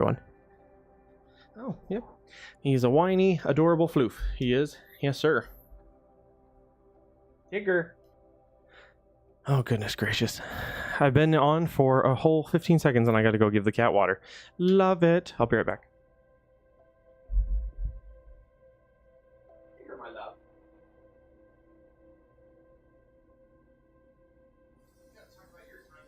Everyone. Oh, yep. He's a whiny, adorable floof. He is. Yes, sir. Tigger. Oh, goodness gracious. I've been on for a whole 15 seconds and I gotta go give the cat water. Love it. I'll be right back. Tigger, my love. You gotta talk about your time.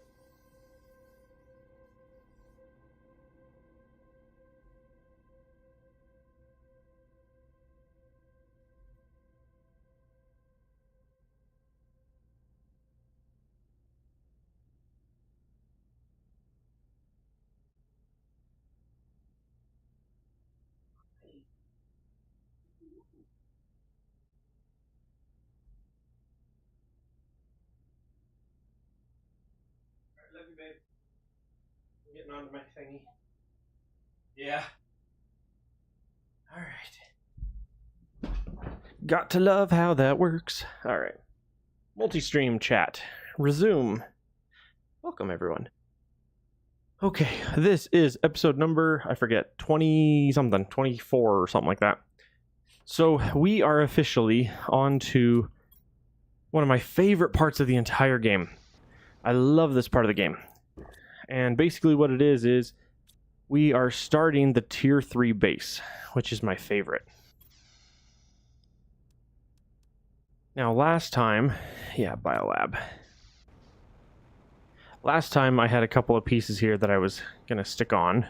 Love you, babe. I'm getting onto my thingy. Yeah. Alright. Got to love how that works. Alright. Multi-stream chat. Resume. Welcome, everyone. Okay, this is episode number, I forget, 20-something, 24 or something like that. So we are officially on to one of my favorite parts of the entire game. I love this part of the game. And basically what it is we are starting the tier 3 base, which is my favorite. Now last time, yeah, Biolab. Last time I had a couple of pieces here that I was going to stick on.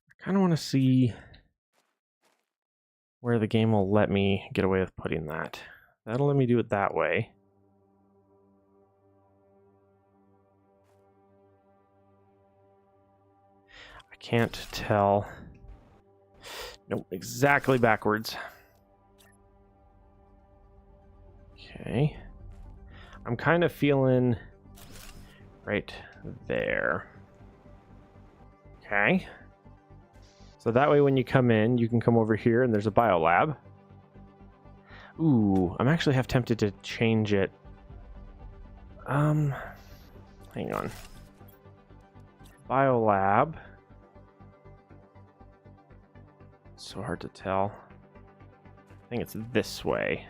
I kind of want to see where the game will let me get away with putting that. That'll let me do it that way. I can't tell. Nope, exactly backwards. Okay. I'm kind of feeling right there. Okay. So that way when you come in, you can come over here and there's a biolab. Ooh, I'm actually half tempted to change it. Hang on. Biolab. So hard to tell. I think it's this way.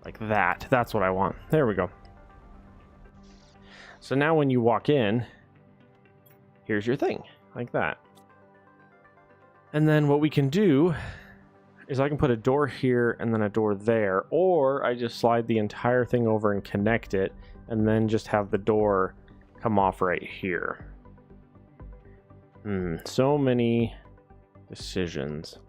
Like that. That's what I want. There we go. So now when you walk in, here's your thing. Like that. And then what we can do is I can put a door here and then a door there. Or I just slide the entire thing over and connect it. And then just have the door come off right here. So many decisions.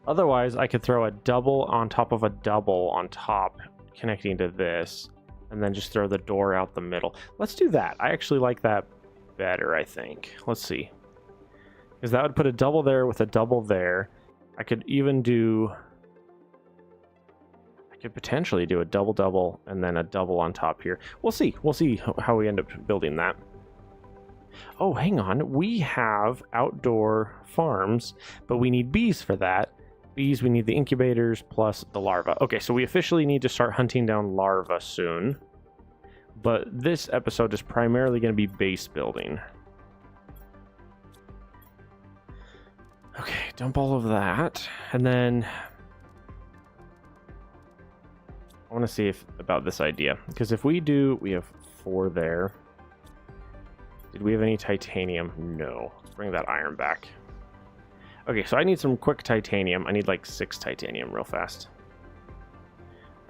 Otherwise, I could throw a double on top of a double on top, connecting to this, and then just throw the door out the middle. Let's do that. I actually like that better, I think. Let's see. Because that would put a double there with a double there. I could even do... I could potentially do a double-double and then a double on top here. We'll see. We'll see how we end up building that. Oh, hang on. We have outdoor farms, but we need bees for that. Bees, we need the incubators plus the larva. Okay, so we officially need to start hunting down larva soon. But this episode is primarily going to be base building. Okay, dump all of that. And then I want to see about this idea. Because if we do, we have 4 there. Did we have any titanium? No. Let's bring that iron back. Okay, so I need some quick titanium. I need like 6 titanium real fast.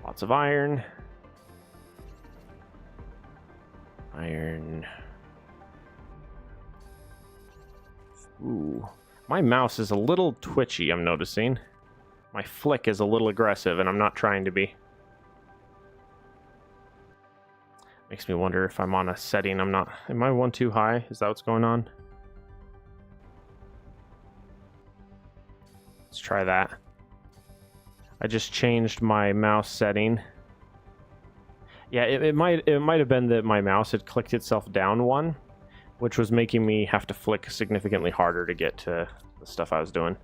Lots of iron. Iron. Ooh. My mouse is a little twitchy, I'm noticing. My flick is a little aggressive, and I'm not trying to be. Makes me wonder if I'm on a setting I'm not... Am I one too high? Is that what's going on? Let's try that. I just changed my mouse setting. Yeah, it might have been that my mouse had clicked itself down one, which was making me have to flick significantly harder to get to the stuff I was doing.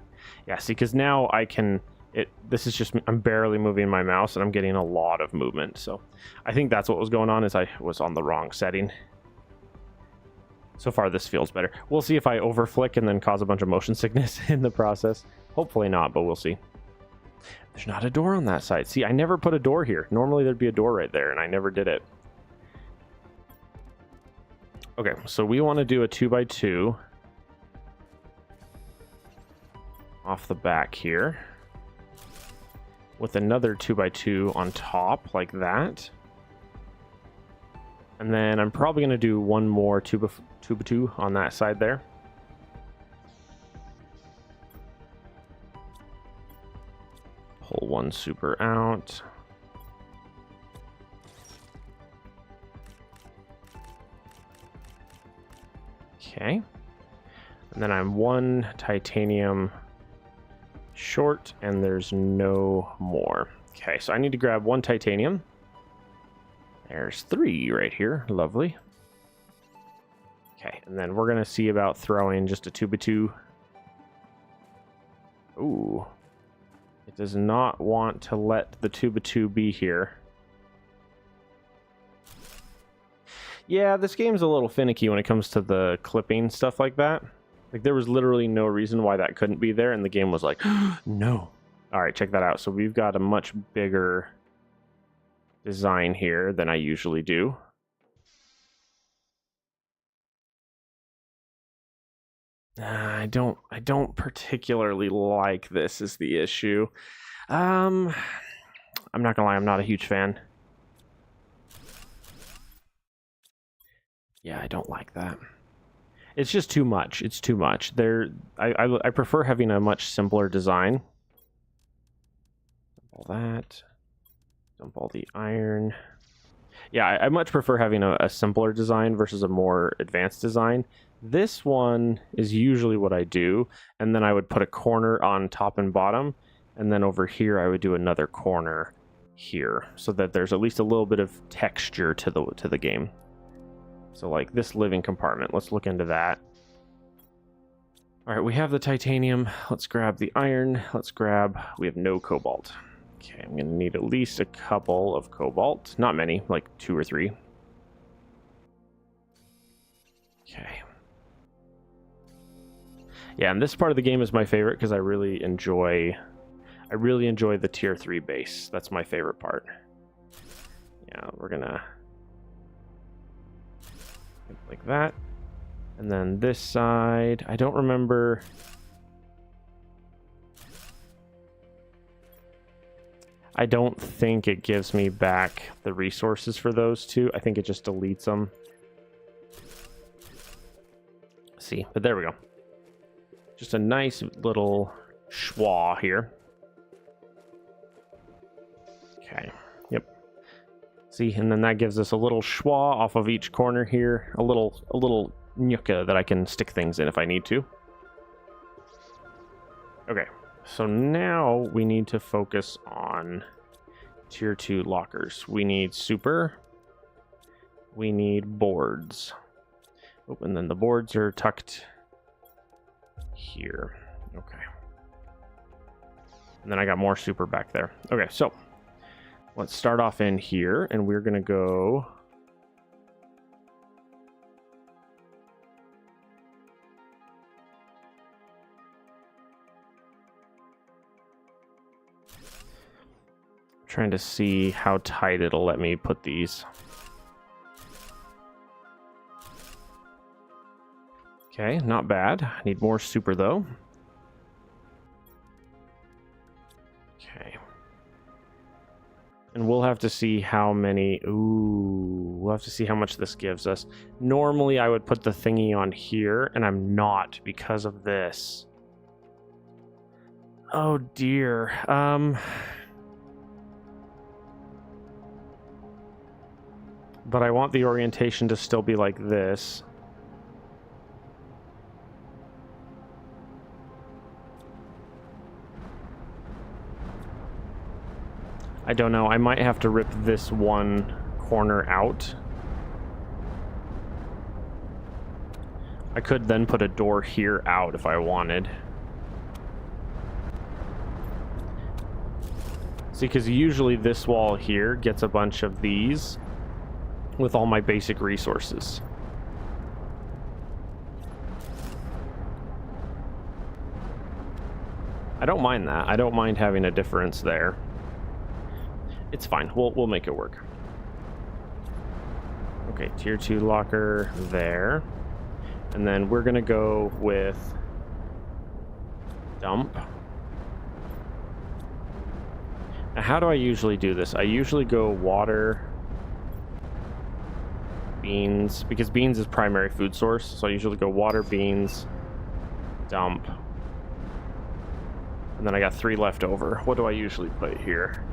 Yeah, see, because now I can... This is just, I'm barely moving my mouse and I'm getting a lot of movement. So I think that's what was going on, is I was on the wrong setting. So far, this feels better. We'll see if I overflick and then cause a bunch of motion sickness in the process. Hopefully not, but we'll see. There's not a door on that side. See, I never put a door here. Normally, there'd be a door right there, and I never did it. Okay, so we want to do a 2x2 off the back here with another 2x2 on top like that. And then I'm probably going to do one more 2x2 on that side there. Pull one super out. Okay. And then I'm one titanium short, and there's no more. Okay, so I need to grab one titanium. There's 3 right here. Lovely. Okay, and then we're going to see about throwing just a 2x2. Ooh. It does not want to let the 2x2 be here. Yeah, this game's a little finicky when it comes to the clipping stuff like that. Like, there was literally no reason why that couldn't be there, and the game was like, no. All right, check that out. So we've got a much bigger design here than I usually do. I don't particularly like this is the issue. I'm not gonna lie, I'm not a huge fan. Yeah, I don't like that. It's just too much. It's too much. I prefer having a much simpler design. Dump all that. Dump all the iron. Yeah, I much prefer having a simpler design versus a more advanced design. This one is usually what I do, and then I would put a corner on top and bottom, and then over here I would do another corner here, so that there's at least a little bit of texture to the game. So like this living compartment, let's look into that. All right, we have the titanium. Let's grab the iron. We have no cobalt. Okay, I'm gonna need at least a couple of cobalt. Not many, like 2 or 3. Okay. Yeah, and this part of the game is my favorite because I really enjoy the tier 3 base. That's my favorite part. Yeah, we're gonna like that. And then this side, I don't remember. I don't think it gives me back the resources for those two. I think it just deletes them. See, but there we go. Just a nice little schwa here. Okay. Yep. See, and then that gives us a little schwa off of each corner here. A little nyuka that I can stick things in if I need to. Okay. So now we need to focus on tier 2 lockers. We need super. We need boards. Oh, and then the boards are tucked here. Okay. And then I got more super back there. Okay, so let's start off in here, and we're gonna go trying to see how tight it'll let me put these. Okay, not bad. I need more super though. Okay. And we'll have to see how many... Ooh, we'll have to see how much this gives us. Normally I would put the thingy on here, and I'm not because of this. Oh dear. But I want the orientation to still be like this. I don't know. I might have to rip this one corner out. I could then put a door here out if I wanted. See, because usually this wall here gets a bunch of these with all my basic resources. I don't mind that. I don't mind having a difference there. It's fine. We'll make it work. Okay, tier 2 locker there. And then we're going to go with dump. Now, how do I usually do this? I usually go water, beans, because beans is primary food source. So I usually go water, beans, dump. And then I got 3 left over. What do I usually put here?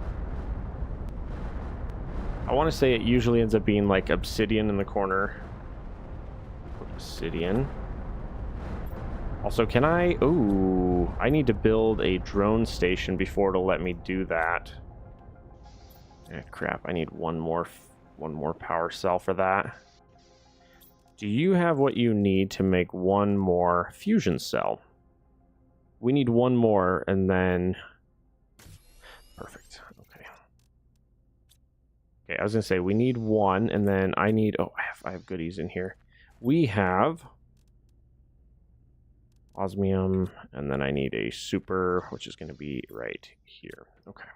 I want to say it usually ends up being like obsidian in the corner. Obsidian. Also, can I... Ooh, I need to build a drone station before it'll let me do that. Crap, I need one more power cell for that. Do you have what you need to make one more fusion cell? We need one more, and then... Perfect. Okay. Okay, I was going to say, we need one, and then I need... Oh, I have goodies in here. We have... osmium, and then I need a super, which is going to be right here. Okay.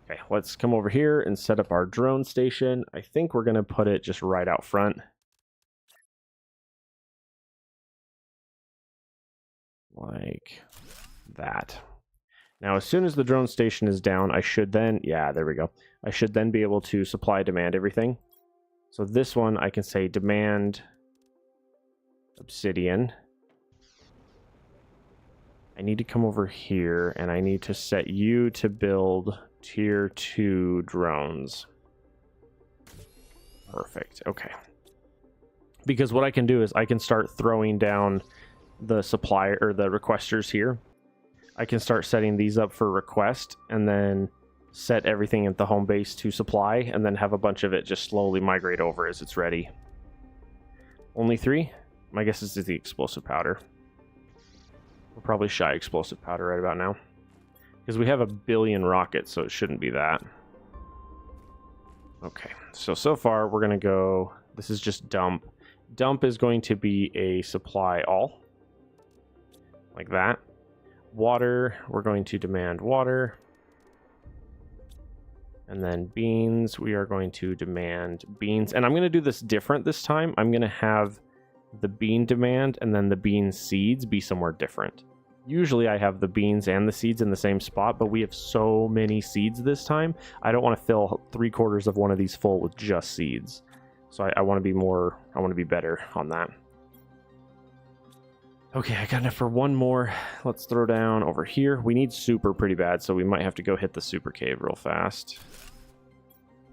Okay, let's come over here and set up our drone station. I think we're going to put it just right out front. Like that. Now, as soon as the drone station is down, I should then... Yeah, there we go. I should then be able to supply, demand everything. So this one, I can say demand obsidian. I need to come over here, and I need to set you to build tier 2 drones. Perfect. Okay. Because what I can do is I can start throwing down the supplier or the requesters here. I can start setting these up for request, and then set everything at the home base to supply, and then have a bunch of it just slowly migrate over as it's ready. Only 3? My guess is the explosive powder. We're probably shy explosive powder right about now. Because we have 1 billion rockets, so it shouldn't be that. Okay, so far we're going to go... This is just dump. Dump is going to be a supply all. Like that. Water, we're going to demand water. And then beans, we are going to demand beans. And I'm going to do this different this time. I'm going to have the bean demand and then the bean seeds be somewhere different. Usually I have the beans and the seeds in the same spot, but we have so many seeds this time. I don't want to fill 3/4 of one of these full with just seeds. So I want to be more, I want to be better on that. Okay, I got enough for one more. Let's throw down over here. We need super pretty bad, so we might have to go hit the super cave real fast.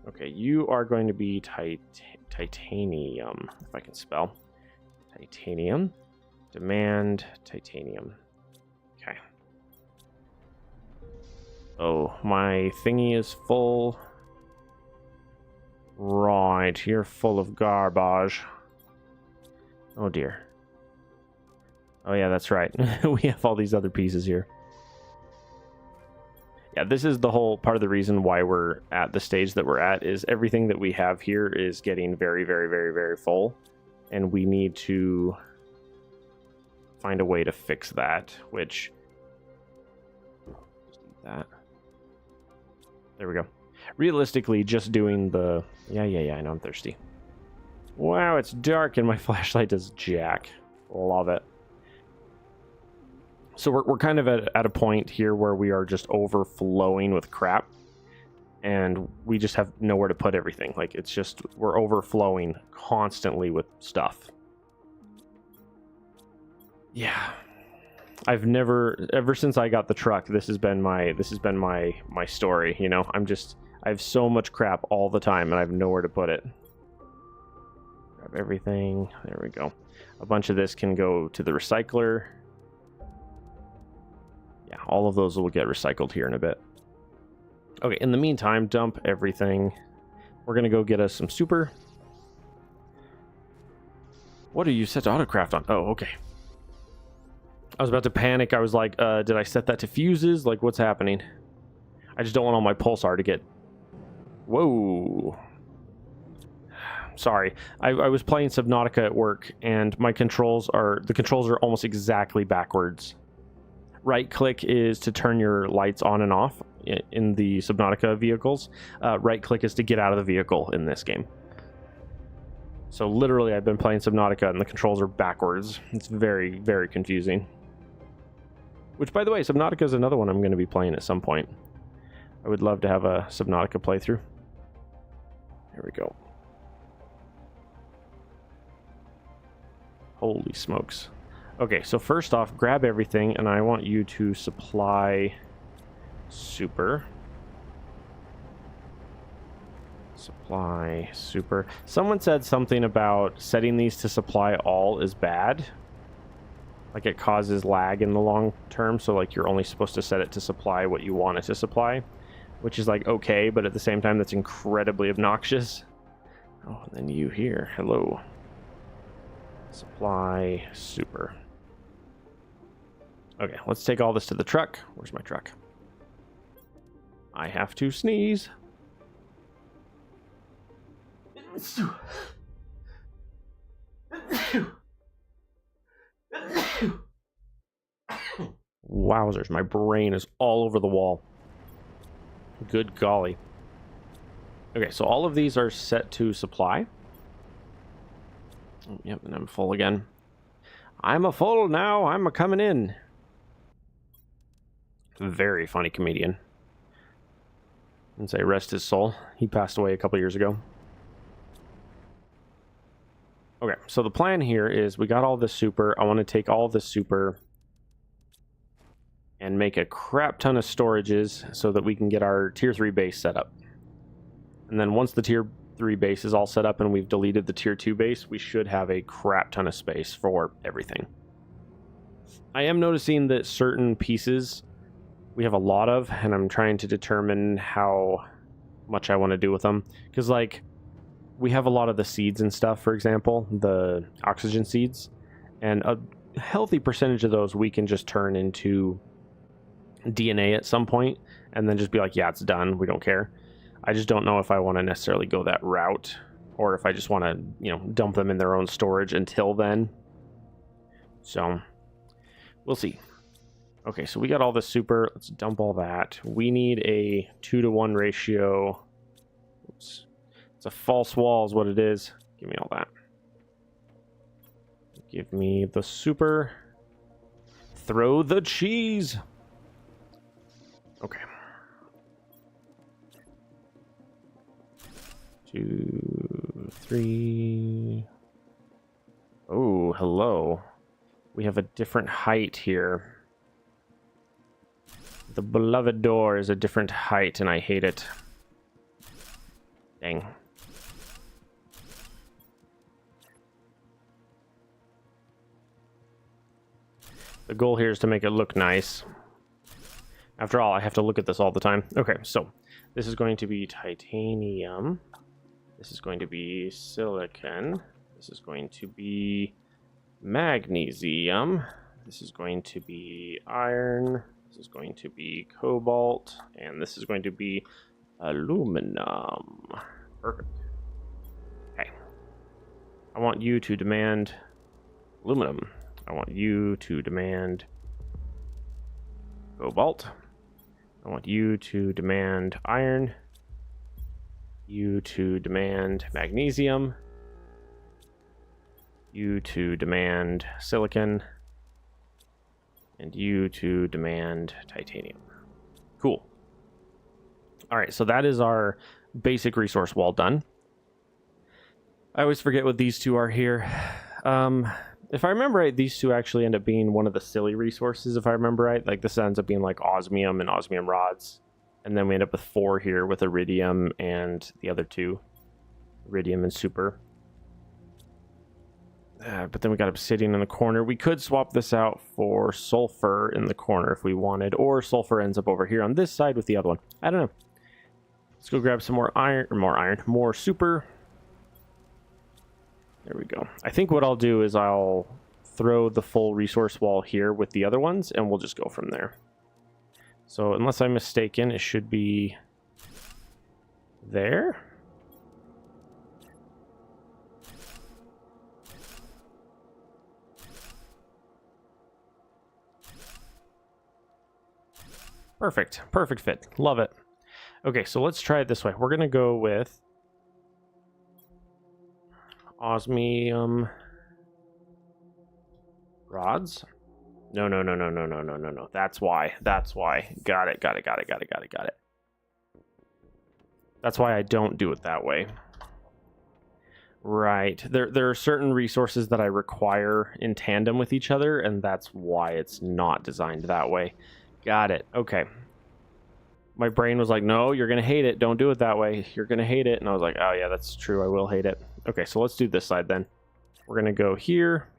Okay, you are going to be titanium, if I can spell. Titanium. Demand titanium. Okay. Oh, my thingy is full. Right, you're full of garbage. Oh dear. Oh yeah, that's right. We have all these other pieces here. Yeah, this is the whole part of the reason why we're at the stage that we're at, is everything that we have here is getting very, very, very, very full. And we need to find a way to fix that, which... Just eat that. There we go. Realistically, just doing the... Yeah, I know I'm thirsty. Wow, it's dark and my flashlight does jack. Love it. So we're kind of at a point here where we are just overflowing with crap. And we just have nowhere to put everything. Like, it's just, we're overflowing constantly with stuff. Yeah. I've never, ever since I got the truck, this has been my story, you know? I have so much crap all the time and I have nowhere to put it. Grab everything. There we go. A bunch of this can go to the recycler. Yeah, all of those will get recycled here in a bit. Okay, in the meantime, dump everything. We're going to go get us some super. What are you set to autocraft on? Oh, okay. I was about to panic. I was like, did I set that to fuses? Like, what's happening? I just don't want all my pulsar to get... Whoa. Sorry. I was playing Subnautica at work, and my controls are... The controls are almost exactly backwards. Right click is to turn your lights on and off in the Subnautica vehicles. Right click is to get out of the vehicle in this game. So literally I've been playing Subnautica and the controls are backwards. It's very, very confusing. Which, by the way, Subnautica is another one I'm going to be playing at some point. I would love to have a Subnautica playthrough. Here we go. Holy smokes. Okay, so first off, grab everything, and I want you to supply super. Supply super. Someone said something about setting these to supply all is bad. Like it causes lag in the long term, so like you're only supposed to set it to supply what you want it to supply. Which is like okay, but at the same time that's incredibly obnoxious. Oh, and then you here. Hello. Supply super. Okay, let's take all this to the truck. Where's my truck? I have to sneeze. Wowzers, my brain is all over the wall. Good golly. Okay, so all of these are set to supply. Oh, yep, and I'm full again. I'm a full now. I'm a coming in. Very funny comedian. And say rest his soul. He passed away a couple years ago. Okay, so the plan here is we got all this super. I want to take all this super and make a crap ton of storages so that we can get our tier 3 base set up. And then once the tier 3 base is all set up and we've deleted the tier 2 base, we should have a crap ton of space for everything. I am noticing that certain pieces we have a lot of, and I'm trying to determine how much I want to do with them. Because, like, we have a lot of the seeds and stuff, for example, the oxygen seeds, and a healthy percentage of those we can just turn into DNA at some point, and then just be like, yeah, it's done, we don't care. I just don't know if I want to necessarily go that route, or if I just want to, you know, dump them in their own storage until then. So, we'll see. Okay, so we got all this super. Let's dump all that. We need a 2-to-1 ratio. Oops. It's a false wall is what it is. Give me all that. Give me the super. Throw the cheese. Okay. 2, 3. Oh, hello. We have a different height here. The beloved door is a different height, and I hate it. Dang. The goal here is to make it look nice. After all, I have to look at this all the time. Okay, so this is going to be titanium. This is going to be silicon. This is going to be magnesium. This is going to be iron. This is going to be cobalt. And this is going to be aluminum. Perfect. Okay. I want you to demand aluminum. I want you to demand cobalt. I want you to demand iron. You to demand magnesium. You to demand silicon. And you to demand titanium. Cool. All right, so that is our basic resource wall done. I always forget what these two are here. If I remember right, these two actually end up being one of the silly resources, if I remember right. Like, this ends up being like osmium and osmium rods. And then we end up with 4 here with iridium and the other 2. Iridium and super. But then we got obsidian in the corner. We could swap this out for sulfur in the corner if we wanted. Or sulfur ends up over here on this side with the other one. I don't know. Let's go grab some more iron. Or more super. There we go. I think what I'll do is I'll throw the full resource wall here with the other ones, and we'll just go from there. So unless I'm mistaken, it should be there. Perfect. Perfect fit. Love it. Okay, so let's try it this way. We're going to go with osmium rods. No. That's why. That's why. Got it. That's why I don't do it that way. Right. There are certain resources that I require in tandem with each other, and that's why it's not designed that way. Got it. Okay. My brain was like, no, you're going to hate it. Don't do it that way. You're going to hate it. And I was like, oh, yeah, that's true. I will hate it. Okay, so let's do this side then. We're going to go here.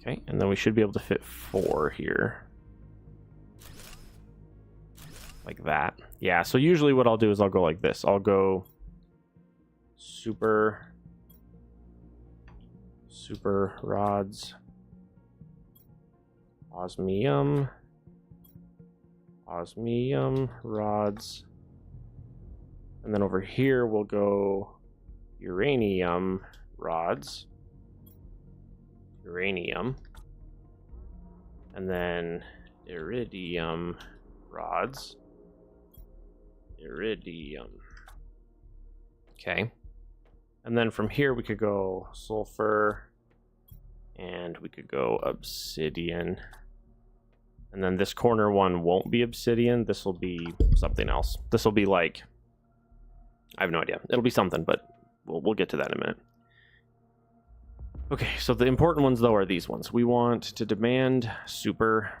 Okay, and then we should be able to fit 4 here. Like that. Yeah, so usually what I'll do is I'll go like this. I'll go super rods, osmium rods, and then over here we'll go uranium rods, and then iridium rods, okay, and then from here we could go sulfur, and we could go obsidian. And then this corner one won't be obsidian. This will be something else. This will be like, I have no idea. It'll be something, but we'll get to that in a minute. Okay, so the important ones, though, are these ones. We want to demand super.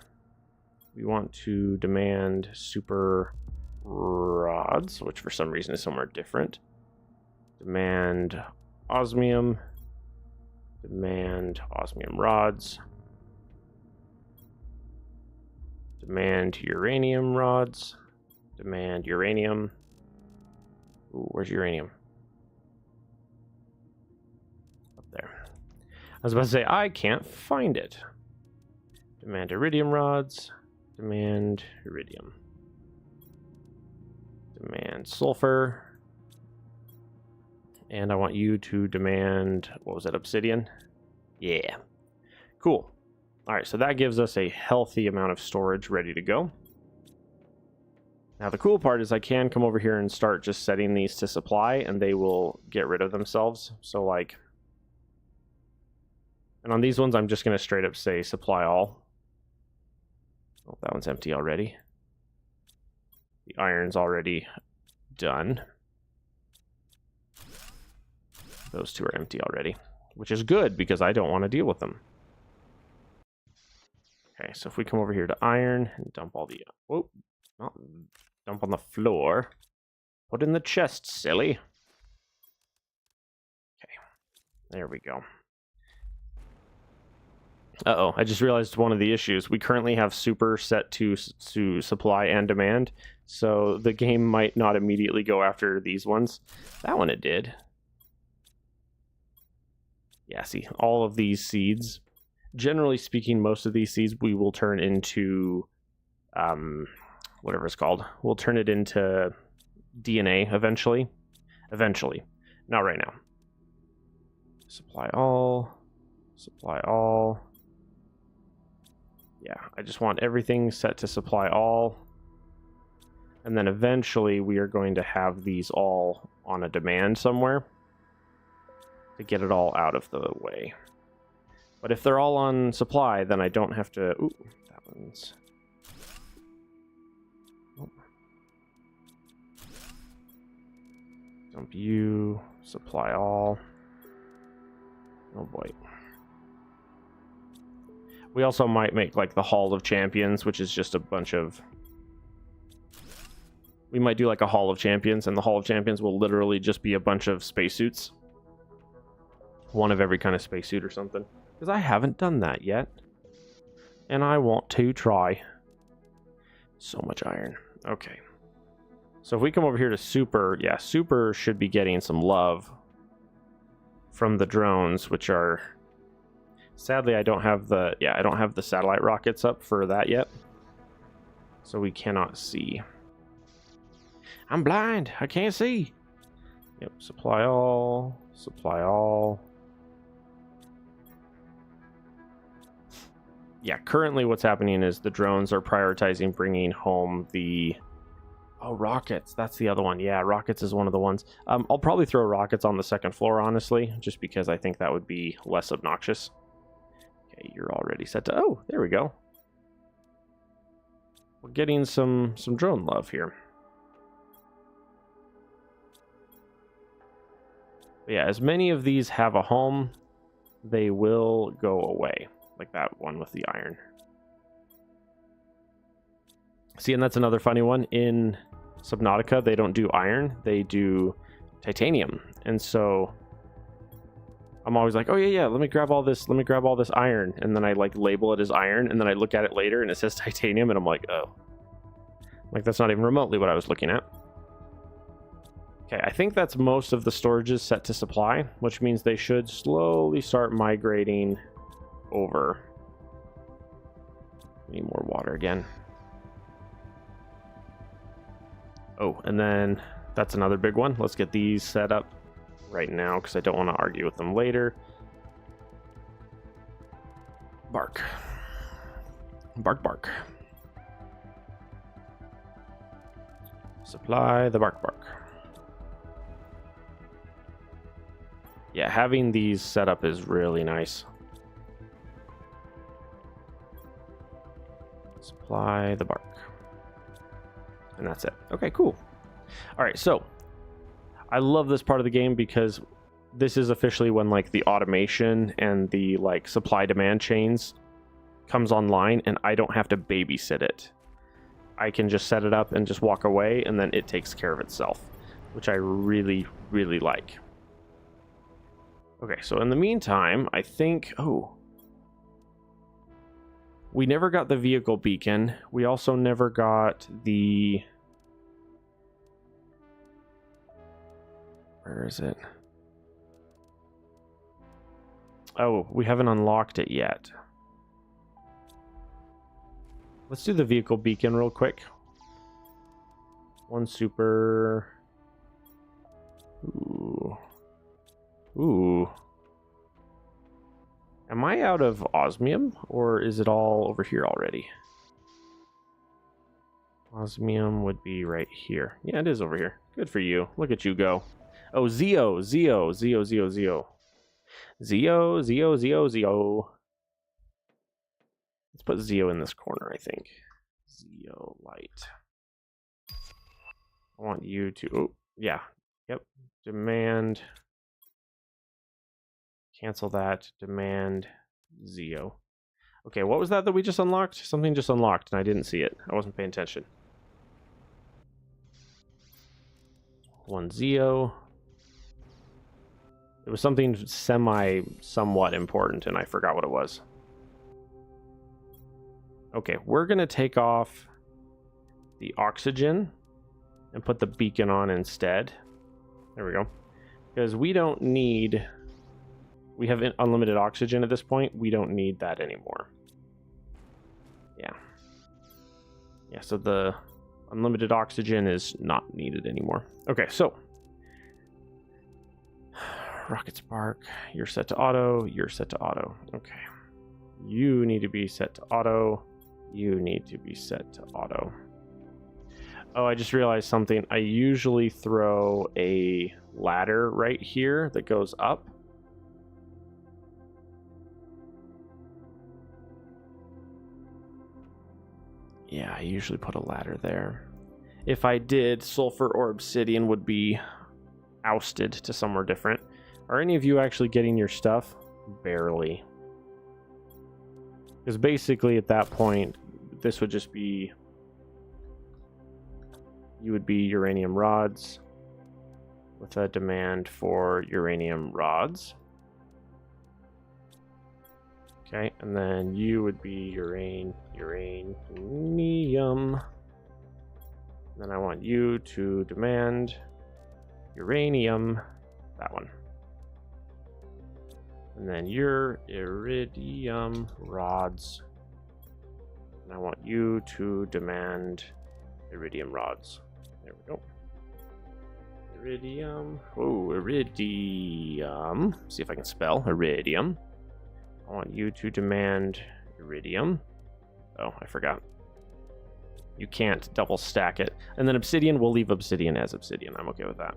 We want to demand super rods, which for some reason is somewhere different. Demand osmium. Demand osmium rods. Demand uranium rods. Demand uranium. Ooh, where's uranium? Up there. I was about to say, I can't find it. Demand iridium rods. Demand iridium. Demand sulfur. And I want you to demand, what was that, obsidian? Yeah. Cool. All right, so that gives us a healthy amount of storage ready to go. Now the cool part is I can come over here and start just setting these to supply, and they will get rid of themselves. So like, and on these ones I'm just going to straight up say supply all. Oh, that one's empty already. The iron's already done. Those two are empty already, which is good because I don't want to deal with them. Okay, so if we come over here to iron and dump all the... Whoa, not dump on the floor. Put in the chest, silly. Okay, there we go. Uh-oh, I just realized one of the issues. We currently have super set to supply and demand, so the game might not immediately go after these ones. That one it did. Yeah, see, all of these seeds... Generally speaking, most of these seeds we will turn into, whatever it's called. We'll turn it into DNA eventually. Eventually. Not right now. Supply all. Supply all. Yeah, I just want everything set to supply all. And then eventually we are going to have these all on a demand somewhere to get it all out of the way. But if they're all on supply, then I don't have to... Ooh, that one's... Oh. Dump you. Supply all. Oh boy. We also might make like the Hall of Champions, which is just a bunch of... We might do like a Hall of Champions, and the Hall of Champions will literally just be a bunch of spacesuits. One of every kind of spacesuit or something. Because I haven't done that yet. And I want to try. So much iron. Okay. So if we come over here to super, yeah, super should be getting some love from the drones, which are... Sadly, I don't have the... Yeah, I don't have the satellite rockets up for that yet. So we cannot see. I'm blind. I can't see. Yep, supply all. Supply all. yeah, currently what's happening is the drones are prioritizing bringing home the... Oh, rockets. That's the other one. Yeah, rockets is one of the ones. I'll probably throw rockets on the second floor, honestly, just because I think that would be less obnoxious. Okay, you're already set to... Oh, there we go. We're getting some drone love here. But yeah, as many of these have a home, they will go away. Like that one with the iron. See, and that's another funny one. In Subnautica, they don't do iron, they do titanium. And so I'm always like, oh yeah, let me grab all this iron. And then I like label it as iron, and then I look at it later and it says titanium, and I'm like, oh. Like, that's not even remotely what I was looking at. Okay, I think that's most of the storages set to supply, which means they should slowly start migrating over. Need more water again. Oh, and then that's another big one. Let's get these set up right now because I don't want to argue with them later. Bark. Bark, bark. Supply the bark, bark. Yeah, having these set up is really nice. Supply the bark. And that's it. Okay, cool. All right, so I love this part of the game because this is officially when like the automation and the like supply demand chains comes online, and I don't have to babysit it. I can just set it up and just walk away, and then it takes care of itself, which I really, really like. Okay, so in the meantime, I think... Oh. We never got the vehicle beacon. We also never got the... Where is it? Oh, we haven't unlocked it yet. Let's do the vehicle beacon real quick. One super... Ooh. Ooh. Am I out of osmium, or is it all over here already? Osmium would be right here. Yeah, it is over here. Good for you. Look at you go. Oh, Zeo. Let's put Zeo in this corner, I think. Zeo light. I want you to... Oh, yeah. Yep. Demand... Cancel that. Demand Zeo. Okay, what was that we just unlocked? Something just unlocked, and I didn't see it. I wasn't paying attention. One Zeo. It was something somewhat important, and I forgot what it was. Okay, we're going to take off the oxygen and put the beacon on instead. There we go. Because we don't need... We have unlimited oxygen at this point. We don't need that anymore. Yeah. Yeah, so the unlimited oxygen is not needed anymore. Okay, so... Rocket Spark, you're set to auto, you're set to auto. Okay. You need to be set to auto. You need to be set to auto. Oh, I just realized something. I usually throw a ladder right here that goes up. Yeah, I usually put a ladder there. If I did, sulfur or obsidian would be ousted to somewhere different. Are any of you actually getting your stuff? Barely. Because basically at that point, this would just be... You would be uranium rods with a demand for uranium rods. Okay, and then you would be uranium. Then I want you to demand uranium, that one. And then your iridium rods. And I want you to demand iridium rods. There we go. Iridium. Oh, iridium. See if I can spell iridium. I want you to demand Iridium. Oh, I forgot. You can't double stack it. And then obsidian, we'll leave obsidian as obsidian. I'm okay with that.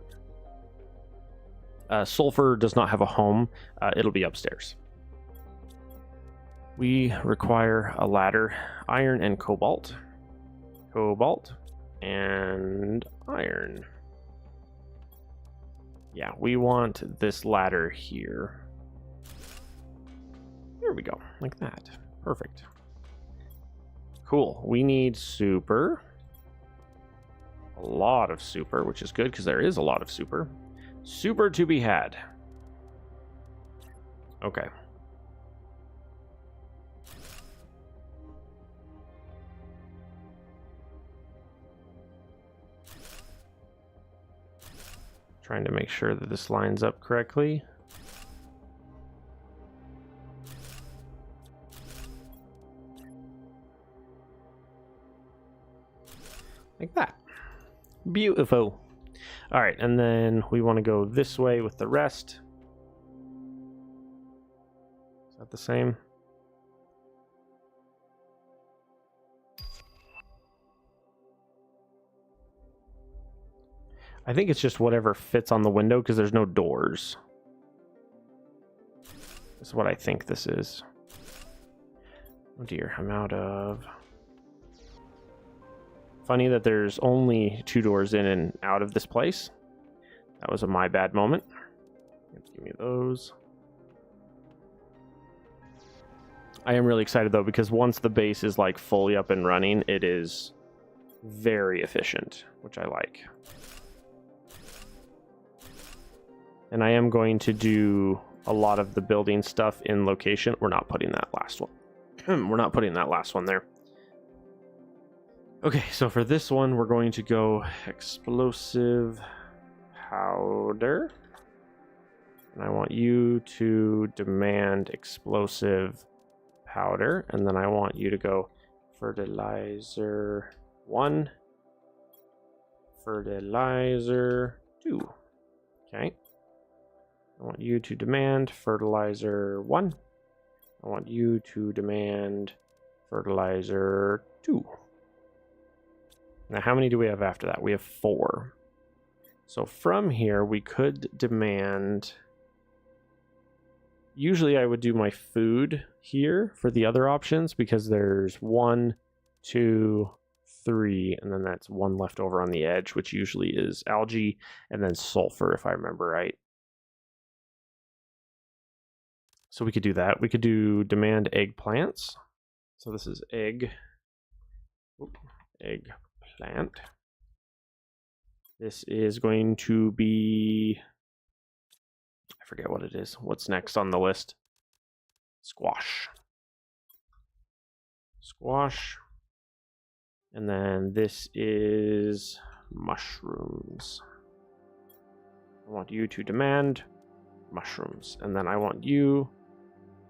Sulfur does not have a home. It'll be upstairs. We require a ladder, iron and cobalt. Cobalt and iron. Yeah, we want this ladder here. There we go, like that. Perfect. Cool. We need super. A lot of super, which is good because there is a lot of super. Super to be had. Okay. Trying to make sure that this lines up correctly. Like that. Beautiful. All right, and then we want to go this way with the rest. Is that the same? I think it's just whatever fits on the window because there's no doors. This is what I think this is. Oh dear, I'm out of... Funny that there's only 2 doors in and out of this place. That was a my bad moment. Give me those. I am really excited though because once the base is like fully up and running, it is very efficient, which I like. And I am going to do a lot of the building stuff in location. We're not putting that last one. We're not putting that last one there. Okay, so for this one, we're going to go explosive powder. And I want you to demand explosive powder. And then I want you to go fertilizer 1, fertilizer 2. Okay. I want you to demand fertilizer 1. I want you to demand fertilizer 2. Now, how many do we have after that? We have 4. So from here, we could demand... Usually I would do my food here for the other options because there's 1, 2, 3, and then that's 1 left over on the edge, which usually is algae, and then sulfur, if I remember right. So we could do that. We could do demand eggplants. So this is eggplant. This is going to be, I forget what it is. What's next on the list? Squash. Squash. And then this is mushrooms. I want you to demand mushrooms. And then I want you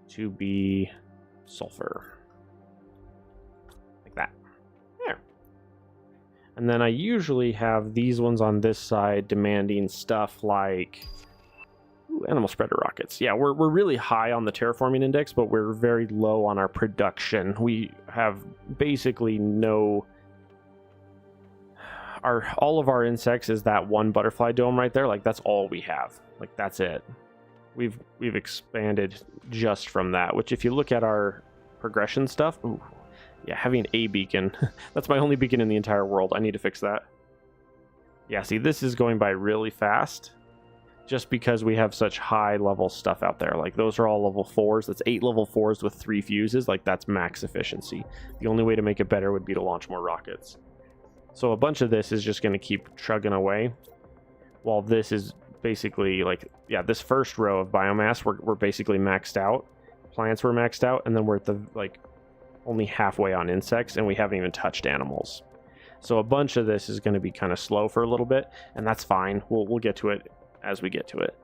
to be sulfur. Like that. There. And then I usually have these ones on this side demanding stuff like animal spreader rockets. Yeah, we're really high on the terraforming index, but we're very low on our production. We have basically no... all of our insects is that one butterfly dome right there. Like, that's all we have. Like, that's it. We've expanded just from that, which if you look at our progression stuff, ooh, yeah, having a beacon, that's my only beacon in the entire world. I need to fix that. Yeah, see, this is going by really fast just because we have such high level stuff out there. Like, those are all level 4s. That's 8 level 4s with 3 fuses. Like, that's max efficiency. The only way to make it better would be to launch more rockets. So a bunch of this is just going to keep chugging away, while this is basically like, yeah, this first row of biomass, we're basically maxed out. Plants were maxed out, and then we're at the, like, only halfway on insects, and we haven't even touched animals. So a bunch of this is going to be kind of slow for a little bit, and that's fine. We'll get to it as we get to it.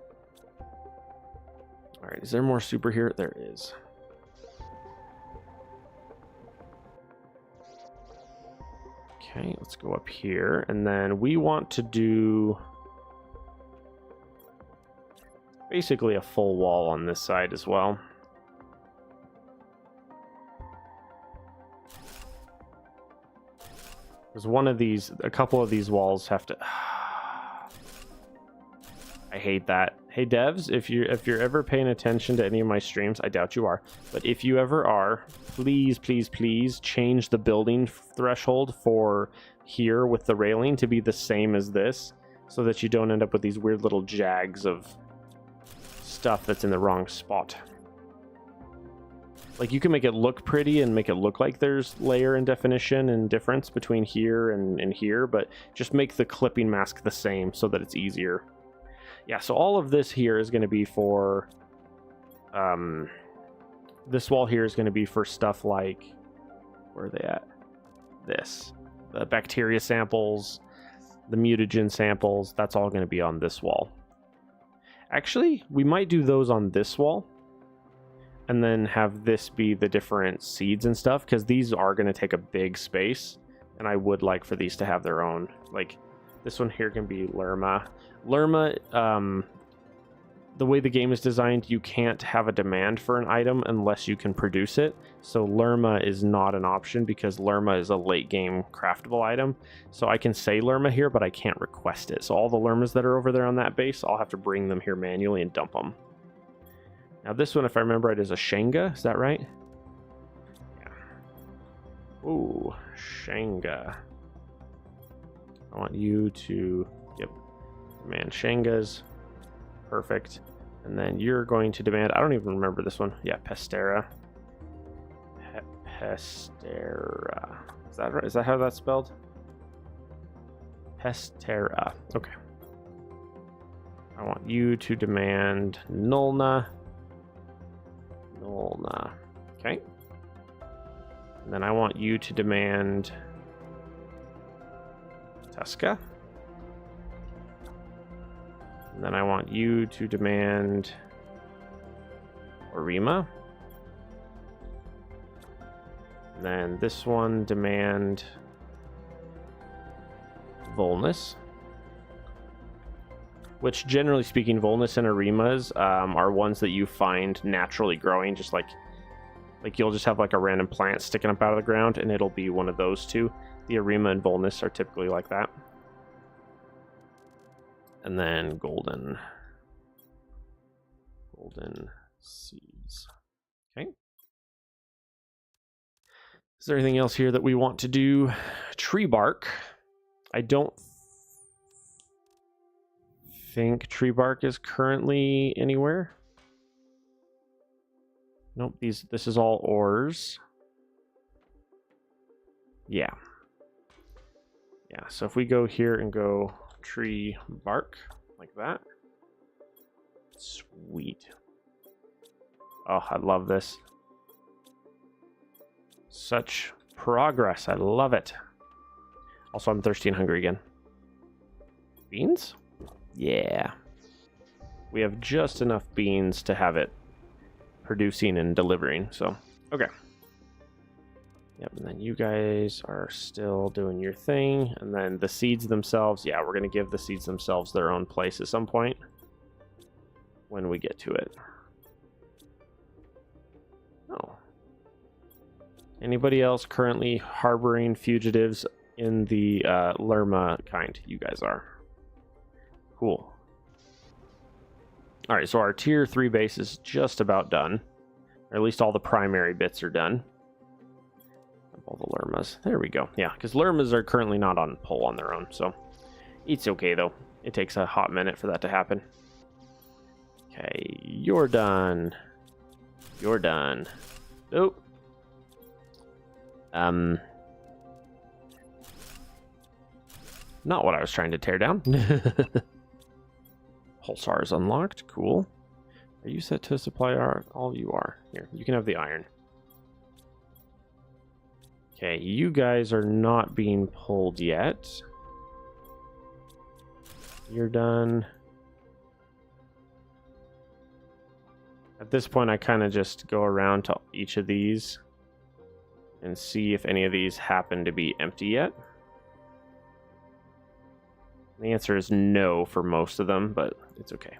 All right, is there more super here? There is. Okay, let's go up here, and then we want to do basically a full wall on this side as well. Because a couple of these walls have to... I hate that. Hey devs, if you're ever paying attention to any of my streams, I doubt you are, but if you ever are, please, please, please change the building threshold for here with the railing to be the same as this, so that you don't end up with these weird little jags of stuff that's in the wrong spot. Like, you can make it look pretty and make it look like there's layer and definition and difference between here and here, but just make the clipping mask the same so that it's easier. Yeah, so all of this here is going to be for... this wall here is going to be for stuff like... Where are they at? This. The bacteria samples, the mutagen samples, that's all going to be on this wall. Actually, we might do those on this wall. And then have this be the different seeds and stuff, because these are going to take a big space. And I would like for these to have their own... Like, this one here can be Lerma. Lerma, the way the game is designed, you can't have a demand for an item unless you can produce it. So Lerma is not an option because Lerma is a late game craftable item. So I can say Lerma here, but I can't request it. So all the Lermas that are over there on that base, I'll have to bring them here manually and dump them. Now this one, if I remember it, is a Shenga. Is that right? Yeah. Ooh, Shenga. I want you to... Yep. Demand Shengas. Perfect. And then you're going to demand... I don't even remember this one. Yeah, Pestera. Pestera. Is that right? Is that how that's spelled? Pestera. Okay. I want you to demand Nulna. Nulna. Okay. And then I want you to demand Tuska. And then I want you to demand Orima. And then this one demand Volnus. Which, generally speaking, Volnus and Arimas are ones that you find naturally growing, just like you'll just have like a random plant sticking up out of the ground, and it'll be one of those two. The Arima and Volnus are typically like that. And then golden seeds. Okay. Is there anything else here that we want to do? Tree bark. I don't think tree bark is currently anywhere. Nope, this is all ores. Yeah. Yeah, so if we go here and go tree bark, like that. Sweet. Oh, I love this. Such progress. I love it. Also, I'm thirsty and hungry again. Beans? Yeah. We have just enough beans to have it producing and delivering, so okay. Yep, and then you guys are still doing your thing, and then the seeds themselves, yeah, we're going to give the seeds themselves their own place at some point when we get to it. Oh. Anybody else currently harboring fugitives in the Lerma kind? You guys are. Cool. Alright, so our tier 3 base is just about done. Or at least all the primary bits are done. All the Lermas. There we go. Yeah, because Lermas are currently not on pull on their own, so it's okay though. It takes a hot minute for that to happen. Okay, you're done. You're done. Oh. Not what I was trying to tear down. Pulsar is unlocked. Cool. Are you set to supply all you are? Here, you can have the iron. Okay, you guys are not being pulled yet. You're done. At this point, I kind of just go around to each of these and see if any of these happen to be empty yet. The answer is no for most of them, but it's okay.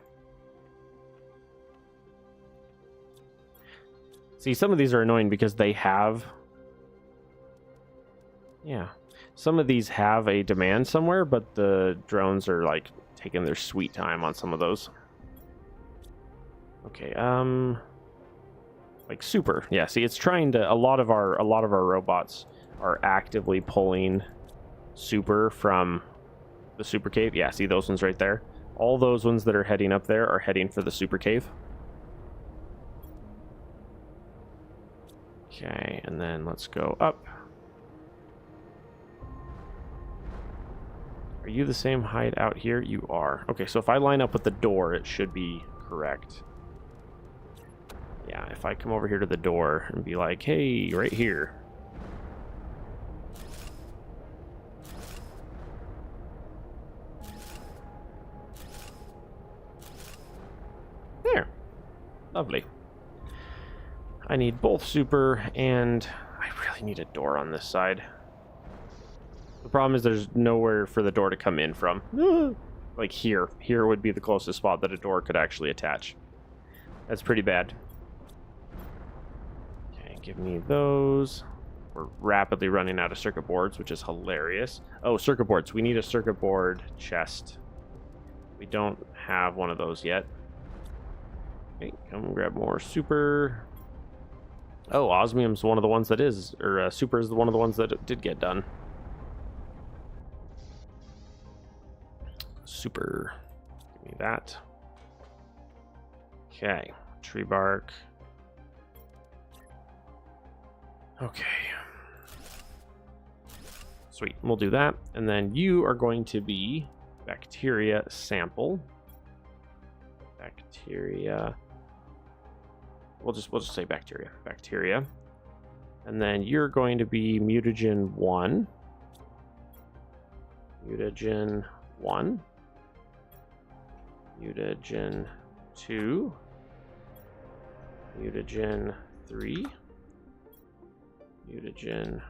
See, some of these are annoying because they have... Yeah. Some of these have a demand somewhere, but the drones are like taking their sweet time on some of those. Okay, like super. Yeah, see, it's trying to, a lot of our robots are actively pulling super from the super cave. Yeah, see those ones right there? All those ones that are heading up there are heading for the super cave. Okay, and then let's go up. Are you the same height out here? You are. Okay, so if I line up with the door, it should be correct. Yeah, if I come over here to the door and be like, hey, right here. There. Lovely. I need both super, and I really need a door on this side. The problem is there's nowhere for the door to come in from. Like here. Here would be the closest spot that a door could actually attach. That's pretty bad. Okay, give me those. We're rapidly running out of circuit boards, which is hilarious. Oh, circuit boards. We need a circuit board chest. We don't have one of those yet. Okay, come grab more super. Oh, osmium's one of the ones that is, or super is one of the ones that did get done. Super. Give me that. Okay, tree bark. Okay. Sweet, we'll do that. And then you are going to be bacteria sample. Bacteria. We'll just say bacteria. Bacteria. And then you're going to be mutagen 1. Mutagen 1. Mutagen 2. Mutagen 3. Mutagen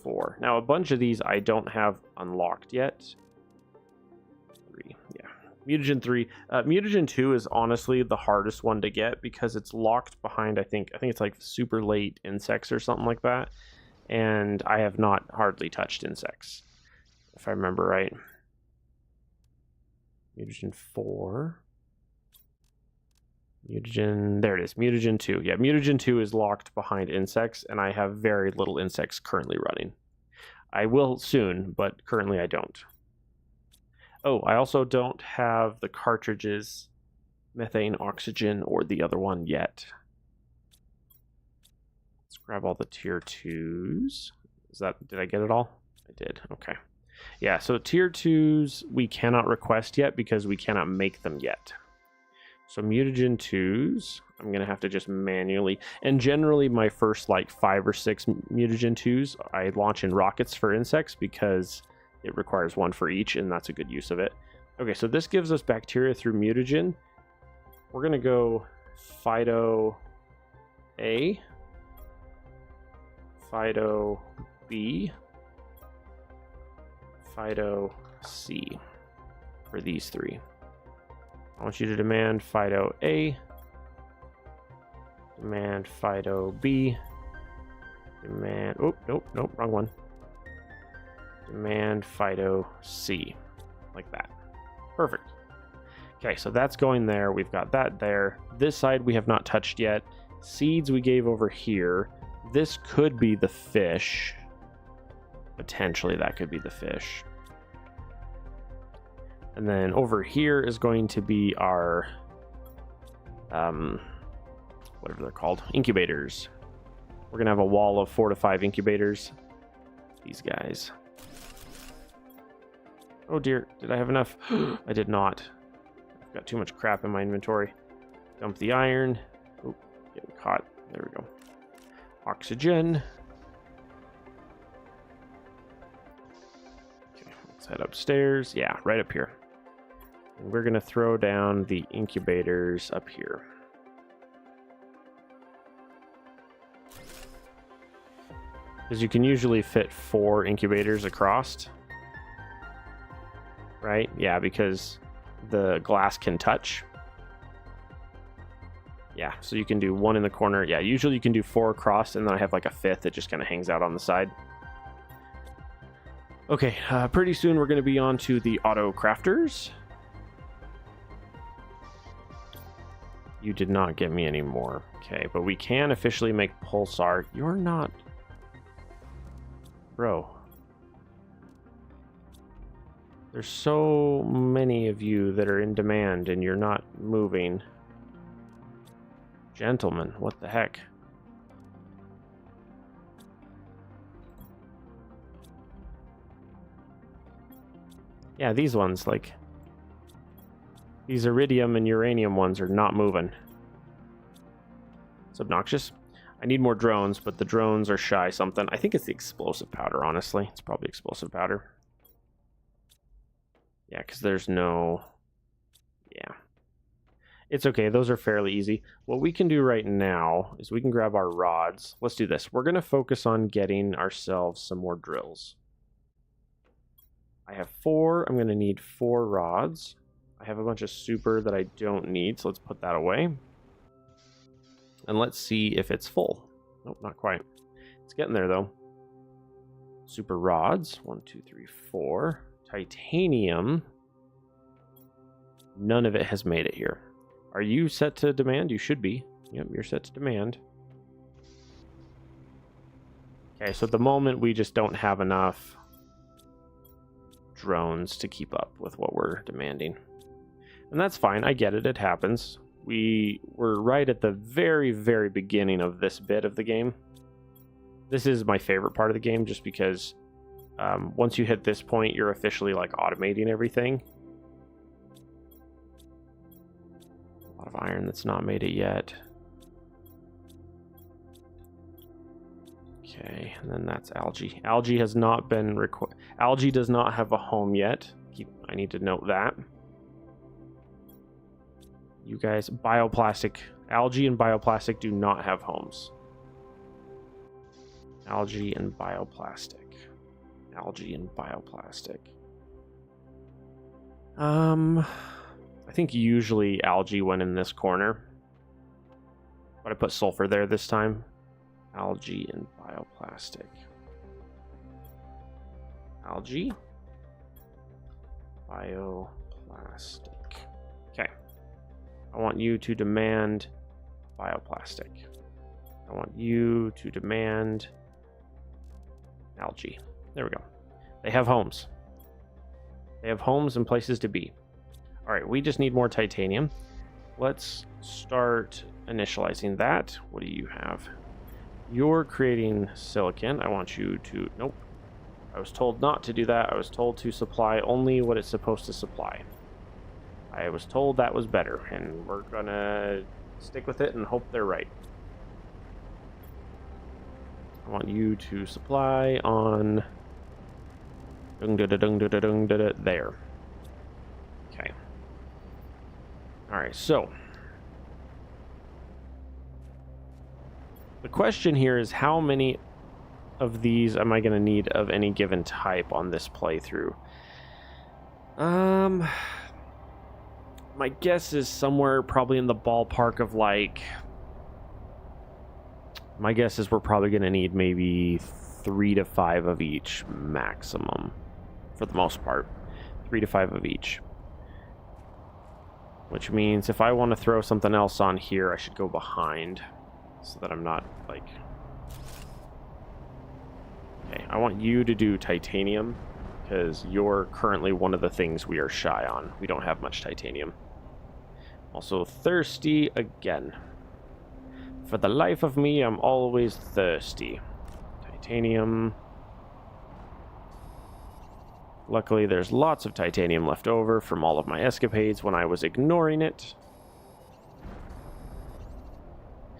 4. Now a bunch of these I don't have unlocked yet. 3, yeah. Mutagen 3. Mutagen 2 is honestly the hardest one to get because it's locked behind, I think it's like super late insects or something like that. And I have not hardly touched insects, if I remember right. Mutagen 4. Mutagen, there it is, Mutagen 2. Yeah, Mutagen 2 is locked behind insects, and I have very little insects currently running. I will soon, but currently I don't. Oh, I also don't have the cartridges, methane, oxygen, or the other one yet. Let's grab all the tier 2s. Did I get it all? I did, okay. Yeah, so tier 2s we cannot request yet because we cannot make them yet. So mutagen 2s, I'm going to have to just manually, and generally my first like 5 or 6 mutagen 2s, I launch in rockets for insects because it requires one for each, and that's a good use of it. Okay, so this gives us bacteria through mutagen. We're going to go Phyto A, Phyto B, Phyto C for these 3. I want you to demand Phyto A, demand Phyto B, demand, oh, nope, wrong one. Demand Phyto C, like that. Perfect. Okay, so that's going there. We've got that there. This side we have not touched yet. Seeds we gave over here. This could be the fish. Potentially that could be the fish. And then over here is going to be our, whatever they're called, incubators. We're going to have a wall of 4 to 5 incubators. These guys. Oh dear, did I have enough? I did not. I've got too much crap in my inventory. Dump the iron. Oh, getting caught. There we go. Oxygen. Okay, let's head upstairs. Yeah, right up here. And we're going to throw down the incubators up here. Because you can usually fit 4 incubators across. Right? Yeah, because the glass can touch. Yeah, so you can do 1 in the corner. Yeah, usually you can do 4 across, and then I have like a 5th that just kind of hangs out on the side. Okay, pretty soon we're going to be on to the auto crafters. You did not get me any more. Okay, but we can officially make Pulsar. You're not... Bro. There's so many of you that are in demand and you're not moving. Gentlemen, what the heck? Yeah, these ones, like... These iridium and uranium ones are not moving. It's obnoxious. I need more drones, but the drones are shy something. I think it's the explosive powder, honestly. It's probably explosive powder. Yeah, because there's no... Yeah. It's okay. Those are fairly easy. What we can do right now is we can grab our rods. Let's do this. We're going to focus on getting ourselves some more drills. I have 4. I'm going to need 4 rods. I have a bunch of super that I don't need, so let's put that away. And let's see if it's full. Nope, not quite. It's getting there, though. Super rods. 1, 2, 3, 4. Titanium. None of it has made it here. Are you set to demand? You should be. Yep, you're set to demand. Okay, so at the moment, we just don't have enough drones to keep up with what we're demanding. And that's fine. I get it. It happens. We were right at the very, very beginning of this bit of the game. This is my favorite part of the game just because once you hit this point, you're officially like automating everything. A lot of iron that's not made it yet. Okay, and then that's algae. Algae has not been algae does not have a home yet. I need to note that. You guys, bioplastic. Algae and bioplastic do not have homes. Algae and bioplastic. Algae and bioplastic. I think usually algae went in this corner. But I put sulfur there this time. Algae and bioplastic. Algae. Bioplastic. Okay. I want you to demand bioplastic. I want you to demand algae. There we go. They have homes. They have homes and places to be. All right, we just need more titanium. Let's start initializing that. What do you have? You're creating silicon. I want you to... Nope. I was told not to do that. I was told to supply only what it's supposed to supply. I was told that was better, and we're gonna stick with it and hope they're right. I want you to supply on... There. Okay. Alright, so... The question here is how many of these am I going to need of any given type on this playthrough? My guess is somewhere probably in the ballpark of like... My guess is we're probably going to need maybe 3 to 5 of each maximum. For the most part. 3 to 5 of each. Which means if I want to throw something else on here, I should go behind. So that I'm not, like... Okay, I want you to do titanium. Because you're currently one of the things we are shy on. We don't have much titanium. Also thirsty again. For the life of me, I'm always thirsty. Titanium. Luckily, there's lots of titanium left over from all of my escapades when I was ignoring it.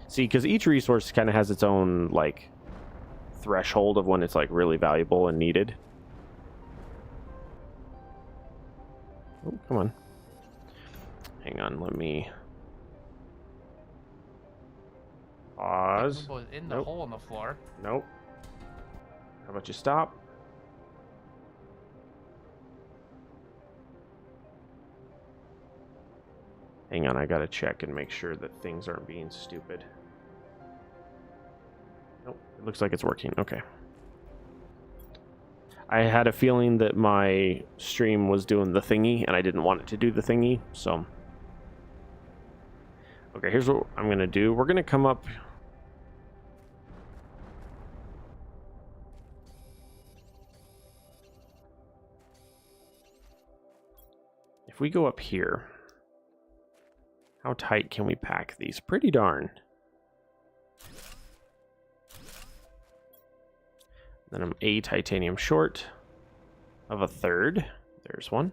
See, because each resource kind of has its own, like, threshold of when it's, like, really valuable and needed. Oh, come on. Hang on, let me... Pause. In the hole in the floor. Nope. How about you stop? Hang on, I gotta check and make sure that things aren't being stupid. Nope, it looks like it's working. Okay. I had a feeling that my stream was doing the thingy, and I didn't want it to do the thingy, so... Okay, here's what I'm going to do. We're going to come up... If we go up here, how tight can we pack these? Pretty darn. Then I'm a titanium short of a third. There's one.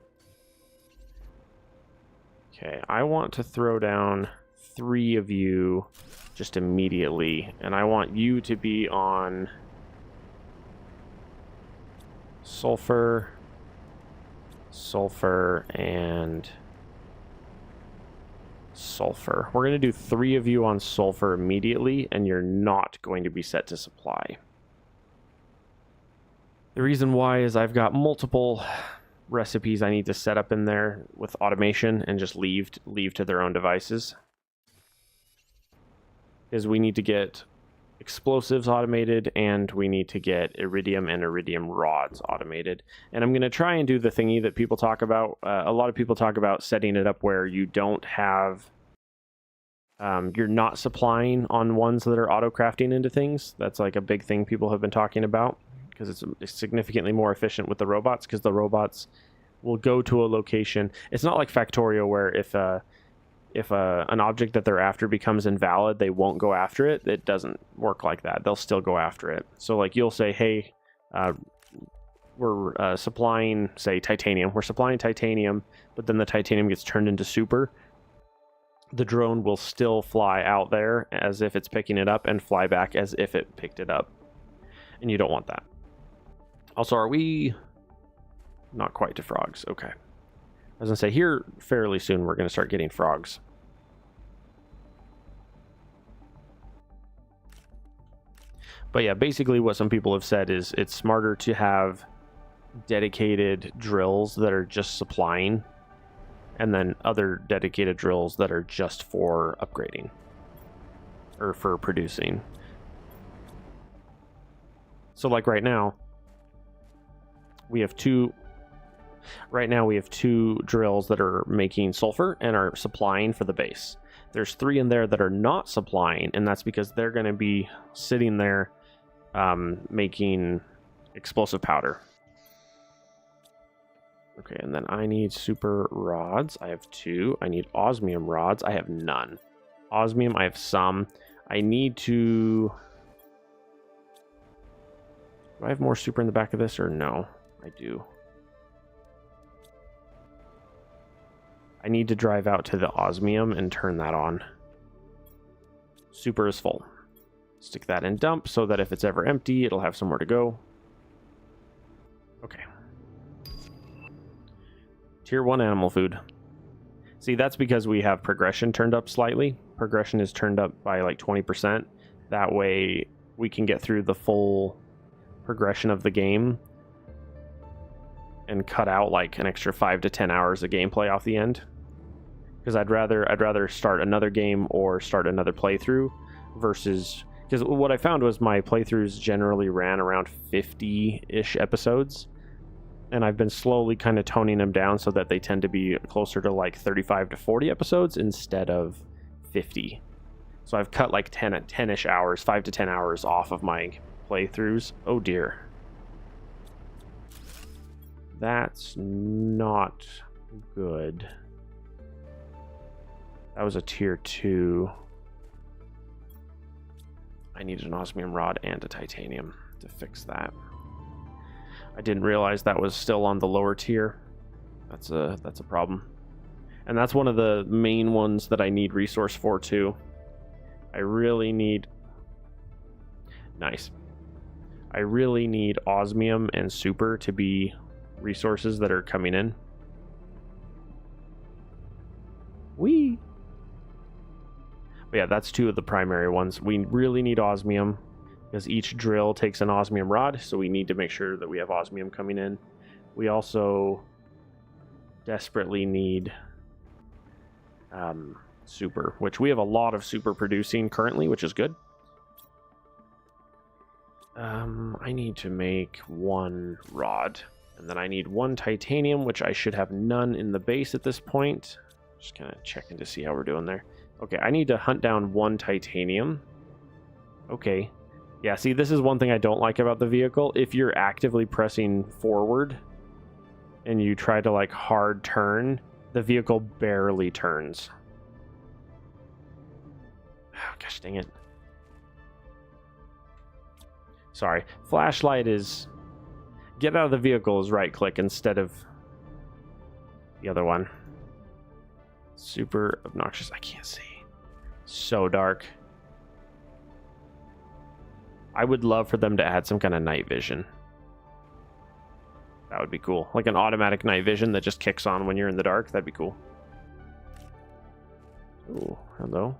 Okay, I want to throw down 3 of you just immediately, and I want you to be on sulfur, sulfur, and sulfur. We're going to do 3 of you on sulfur immediately, and you're not going to be set to supply. The reason why is I've got multiple recipes I need to set up in there with automation and just leave to their own devices. Because we need to get explosives automated, and we need to get iridium and iridium rods automated. And I'm going to try and do the thingy that people talk about. A lot of people talk about setting it up where you don't have... you're not supplying on ones that are auto-crafting into things. That's like a big thing people have been talking about, because it's significantly more efficient with the robots, because the robots will go to a location. It's not like Factorio, where if an object that they're after becomes invalid, they won't go after it. It doesn't work like that. They'll still go after it. So like you'll say, hey, we're supplying, say, titanium. We're supplying titanium, but then the titanium gets turned into super. The drone will still fly out there as if it's picking it up and fly back as if it picked it up. And you don't want that. Also, are we not quite to frogs? Okay. I was going to say, here fairly soon we're going to start getting frogs. But yeah, basically what some people have said is it's smarter to have dedicated drills that are just supplying, and then other dedicated drills that are just for upgrading or for producing. So like right now we have two drills that are making sulfur and are supplying for the base. There's 3 in there that are not supplying, and that's because they're going to be sitting there making explosive powder. Okay, and then I need super rods. I have 2. I need osmium rods. I have none. Osmium, I have some. I need to... Do I have more super in the back of this, or no? I do. I need to drive out to the osmium and turn that on. Super is full. Stick that in dump so that if it's ever empty, it'll have somewhere to go. Okay. Tier 1 animal food. See, that's because we have progression turned up slightly. Progression is turned up by like 20%. That way we can get through the full progression of the game and cut out like an extra 5 to 10 hours of gameplay off the end. Because I'd rather start another game or start another playthrough versus... Because what I found was my playthroughs generally ran around 50-ish episodes, and I've been slowly kind of toning them down so that they tend to be closer to like 35 to 40 episodes instead of 50. So I've cut like 10-ish hours, 5 to 10 hours off of my playthroughs. Oh dear. That's not good. That was a tier 2. I need an osmium rod and a titanium to fix that. I didn't realize that was still on the lower tier. That's a problem. And that's one of the main ones that I need resource for too. I really need... Nice. I really need osmium and super to be resources that are coming in. Whee! But yeah, that's 2 of the primary ones. We really need osmium because each drill takes an osmium rod, so we need to make sure that we have osmium coming in. We also desperately need super, which we have a lot of super producing currently, which is good. I need to make 1 rod. And then I need 1 titanium, which I should have none in the base at this point. Just kind of checking to see how we're doing there. Okay, I need to hunt down 1 titanium. Okay. Yeah, see, this is one thing I don't like about the vehicle. If you're actively pressing forward and you try to, like, hard turn, the vehicle barely turns. Oh, gosh dang it. Sorry. Flashlight is... Get out of the vehicle is right-click instead of the other one. Super obnoxious. I can't see. So dark. I would love for them to add some kind of night vision. That would be cool. Like an automatic night vision that just kicks on when you're in the dark. That'd be cool. Ooh, hello.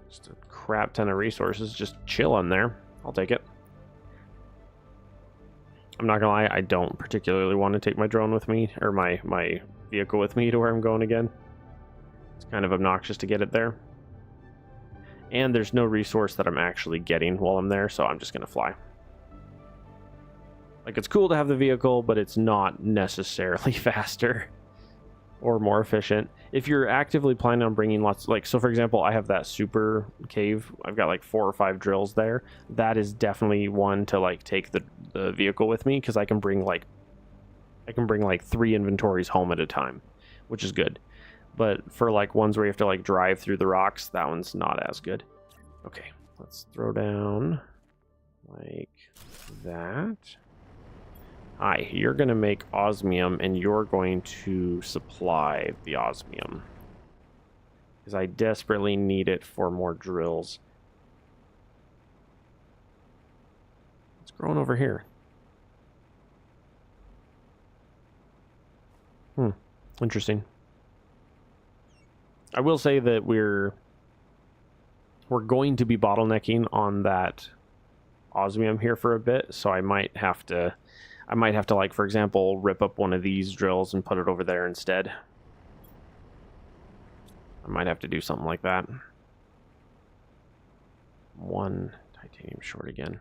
Just a crap ton of resources just chilling there. I'll take it. I'm not gonna lie, I don't particularly want to take my drone with me, or my vehicle with me to where I'm going again. It's kind of obnoxious to get it there. And there's no resource that I'm actually getting while I'm there, so I'm just gonna fly. Like, it's cool to have the vehicle, but it's not necessarily faster or more efficient. If you're actively planning on bringing lots, like, so for example, I have that super cave. I've got like 4 or 5 drills there. That is definitely one to like take the vehicle with me, because I can bring like 3 inventories home at a time, which is good. But for like ones where you have to like drive through the rocks, that one's not as good. Okay, let's throw down like that. Hi, you're going to make osmium, and you're going to supply the osmium, because I desperately need it for more drills. What's growing over here? Interesting. I will say that we're going to be bottlenecking on that osmium here for a bit, so I might have to like, for example, rip up one of these drills and put it over there instead. I might have to do something like that. 1 titanium short again.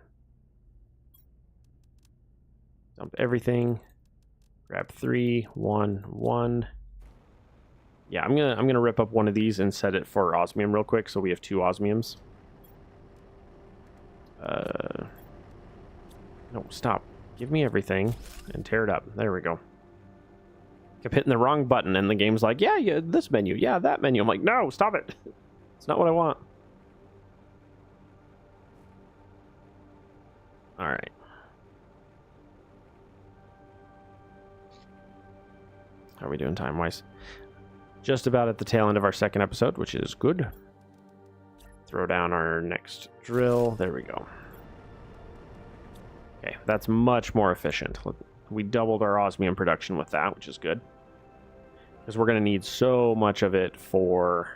Dump everything. Grab 3, 1, 1. Yeah, I'm gonna rip up one of these and set it for osmium real quick, so we have 2 osmiums. No, stop. Give me everything and tear it up. There we go. Kept hitting the wrong button, and the game's like, yeah, this menu, yeah, that menu. I'm like, no, stop it. It's not what I want. All right. How are we doing time-wise? Just about at the tail end of our 2nd episode, which is good. Throw down our next drill. There we go. Okay, that's much more efficient. We doubled our osmium production with that, which is good, because we're going to need so much of it for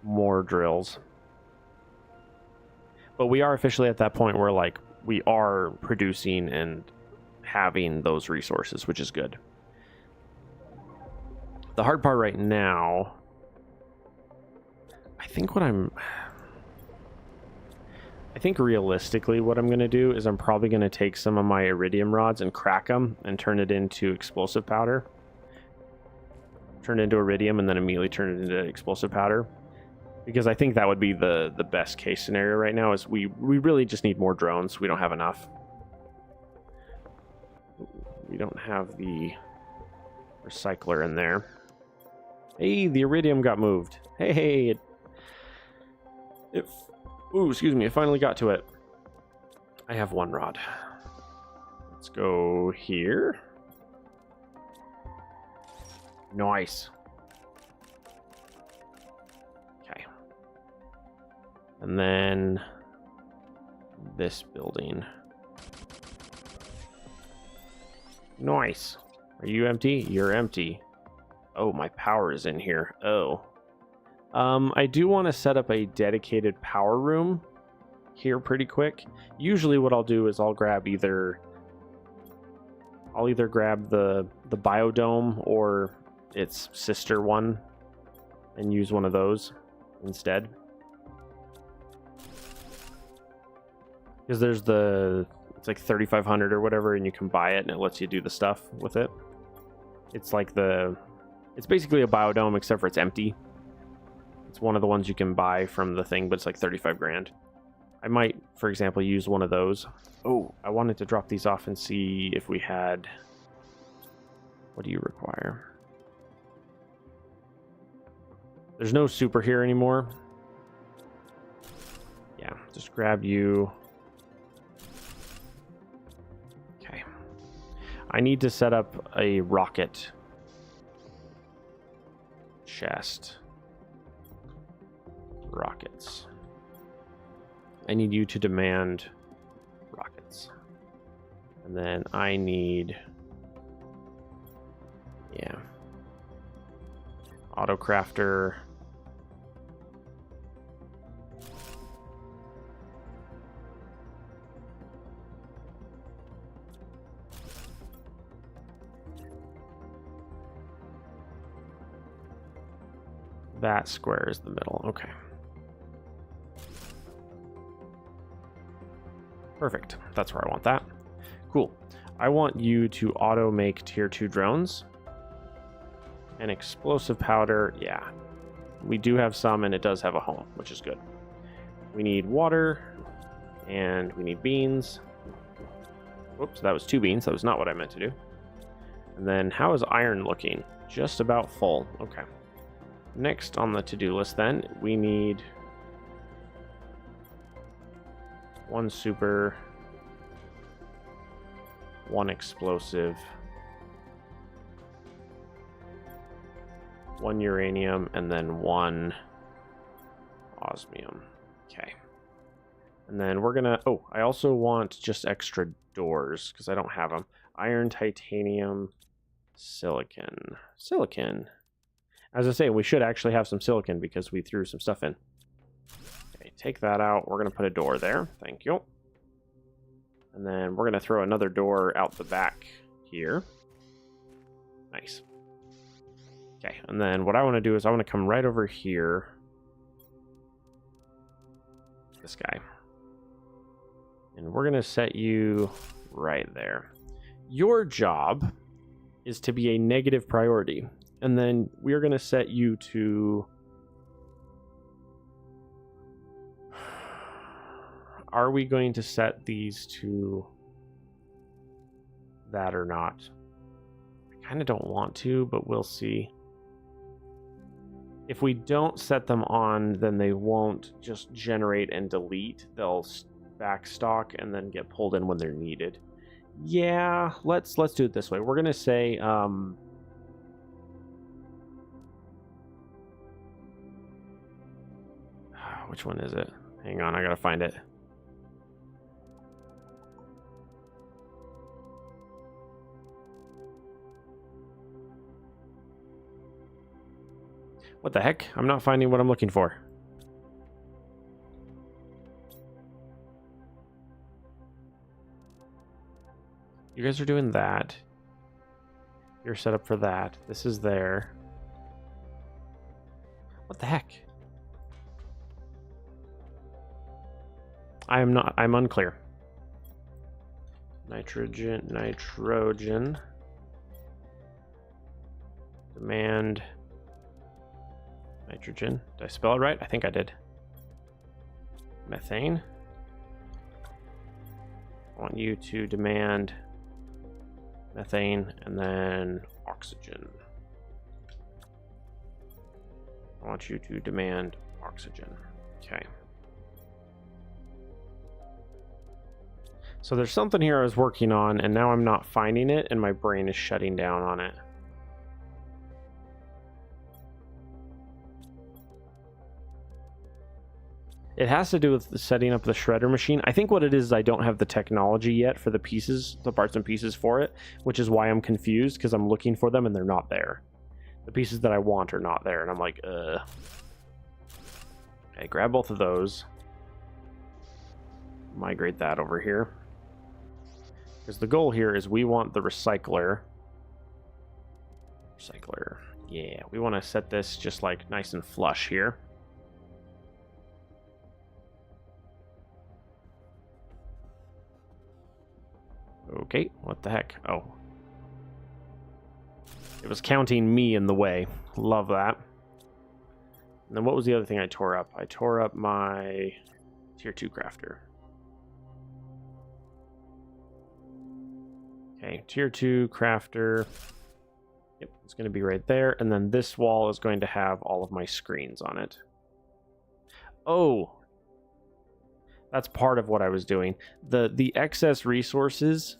more drills. But we are officially at that point where, like, we are producing and having those resources, which is good. The hard part right now, I think realistically what I'm going to do is I'm probably going to take some of my iridium rods and crack them and turn it into explosive powder. Turn it into iridium and then immediately turn it into explosive powder. Because I think that would be the best case scenario right now, is we really just need more drones. We don't have enough. We don't have the recycler in there. Hey, the iridium got moved. Hey, ooh, excuse me, I finally got to it. I have 1 rod. Let's go here. Nice. Okay. And then this building. Nice. Are you empty? You're empty. Oh, my power is in here. Oh. I do want to set up a dedicated power room here pretty quick. Usually what I'll do is I'll either grab the biodome or its sister one and use one of those instead. Because there's the, it's like 3,500 or whatever, and you can buy it, and it lets you do the stuff with it. It's like it's basically a biodome, except for it's empty. It's one of the ones you can buy from the thing, but it's like 35 grand. I might, for example, use one of those. Oh, I wanted to drop these off and see if we had... What do you require? There's no super here anymore. Yeah, just grab you. Okay. I need to set up a rocket chest. Rockets. I need you to demand rockets. And then I need... Yeah. Auto crafter. That square is the middle. Okay. Perfect. That's where I want that. Cool. I want you to auto make tier 2 drones. And explosive powder. Yeah. We do have some, and it does have a home, which is good. We need water. And we need beans. Whoops, that was 2 beans. That was not what I meant to do. And then how is iron looking? Just about full. Okay. Next on the to-do list then, we need 1 super, 1 explosive, 1 uranium, and then 1 osmium. Okay. And then we're gonna... Oh, I also want just extra doors, because I don't have them. Iron, titanium, silicon. Silicon. As I say, we should actually have some silicon because we threw some stuff in. Okay, take that out. We're going to put a door there. Thank you. And then we're going to throw another door out the back here. Nice. Okay, and then what I want to do is I want to come right over here. This guy. And we're going to set you right there. Your job is to be a negative priority. And then we're going to set you to... Are we going to set these to that or not? I kind of don't want to, but we'll see. If we don't set them on, then they won't just generate and delete. They'll backstock and then get pulled in when they're needed. Yeah, let's do it this way. We're going to say... Which one is it? Hang on, I gotta find it. What the heck? I'm not finding what I'm looking for. You guys are doing that. You're set up for that. This is there. What the heck? I'm unclear. Nitrogen. Demand. Nitrogen. Did I spell it right? I think I did. Methane. I want you to demand methane and then oxygen. I want you to demand oxygen. Okay. So there's something here I was working on, and now I'm not finding it, and my brain is shutting down on it. It has to do with setting up the shredder machine. I think what it is I don't have the technology yet for the pieces, the parts and pieces for it, which is why I'm confused, because I'm looking for them and they're not there. The pieces that I want are not there, and I'm like, Okay, grab both of those. Migrate that over here. Because the goal here is we want the recycler. Yeah, we want to set this just like nice and flush here. Okay, what the heck? Oh. It was counting me in the way. Love that. And then what was the other thing I tore up? I tore up my tier 2 crafter. Okay, tier 2 crafter. Yep, it's going to be right there. And then this wall is going to have all of my screens on it. Oh, that's part of what I was doing. The excess resources,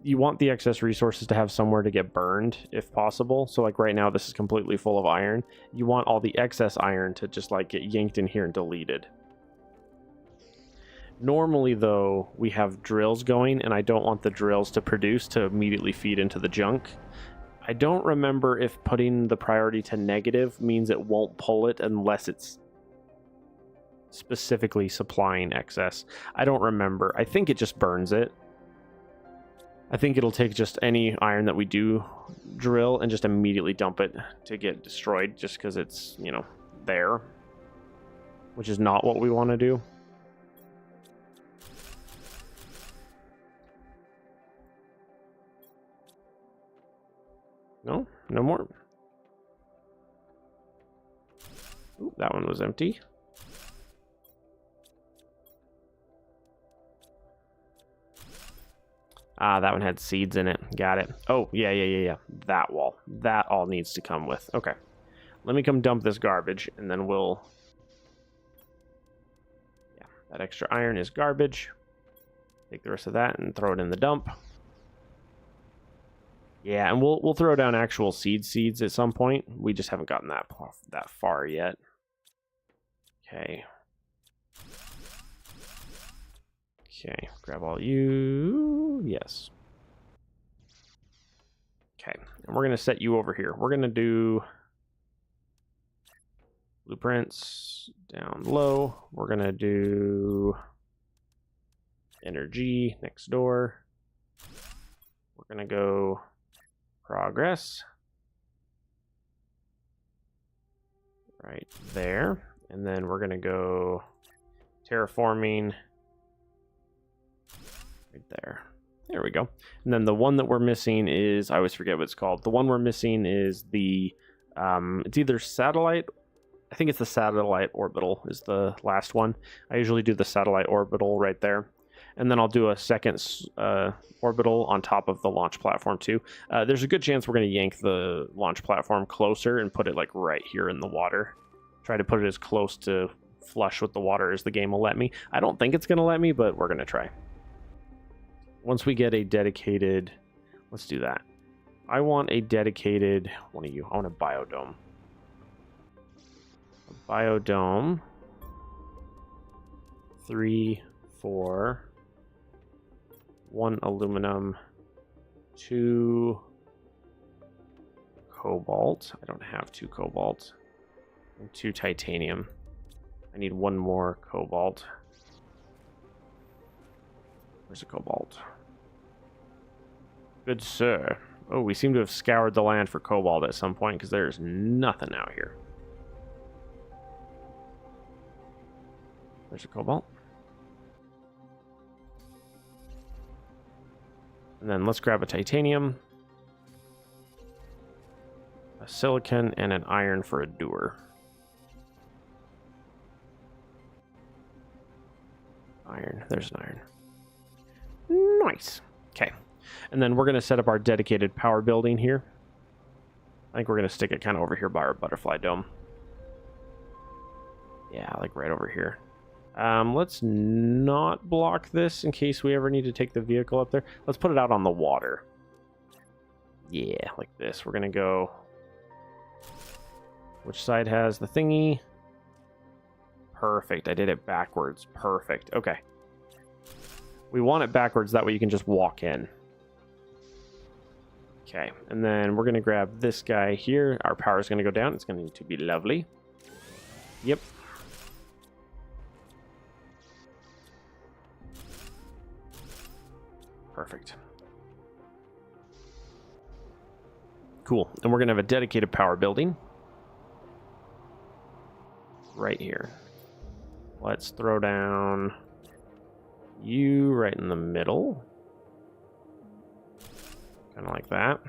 you want the excess resources to have somewhere to get burned if possible. So like right now, this is completely full of iron. You want all the excess iron to just like get yanked in here and deleted. Normally, though, we have drills going, and I don't want the drills to produce to immediately feed into the junk. I don't remember if putting the priority to negative means it won't pull it unless it's specifically supplying excess. I don't remember. I think it just burns it. I think it'll take just any iron that we do drill and just immediately dump it to get destroyed just because it's, you know, there. Which is not what we want to do. No, no more. Ooh, that one was empty. Ah, that one had seeds in it. Got it. Oh, yeah. That wall. That all needs to come with. Okay. Let me come dump this garbage, and then we'll... Yeah, that extra iron is garbage. Take the rest of that and throw it in the dump. Yeah, and we'll throw down actual seeds at some point. We just haven't gotten that far yet. Okay. Okay, grab all you. Yes. Okay, and we're going to set you over here. We're going to do blueprints down low. We're going to do energy next door. We're going to go progress right there. And then we're going to go terraforming right there. There we go. And then the one that we're missing is, I always forget what it's called. The one we're missing is the, it's either satellite, I think it's the satellite orbital is the last one. I usually do the satellite orbital right there. And then I'll do a second orbital on top of the launch platform too. There's a good chance we're going to yank the launch platform closer and put it like right here in the water. Try to put it as close to flush with the water as the game will let me. I don't think it's going to let me, but we're going to try. Once we get a dedicated... Let's do that. I want a dedicated... One of you. I want a biodome. A biodome. 3, 4... 1 aluminum, 2 cobalt. I don't have 2 cobalt. And 2 titanium. I need 1 more cobalt. Where's the cobalt? Good sir. Oh, we seem to have scoured the land for cobalt at some point because there's nothing out here. There's a cobalt. And then let's grab a titanium, a silicon, and an iron for a doer. Iron. There's an iron. Nice. Okay. And then we're going to set up our dedicated power building here. I think we're going to stick it kind of over here by our butterfly dome. Yeah, like right over here. Let's not block this in case we ever need to take the vehicle up there. Let's put it out on the water. Yeah, like this. We're going to go... Which side has the thingy? Perfect. I did it backwards. Perfect. Okay. We want it backwards. That way you can just walk in. Okay. And then we're going to grab this guy here. Our power is going to go down. It's going to be lovely. Yep. Perfect. Cool. And we're going to have a dedicated power building right here. Let's throw down you right in the middle. Kind of like that.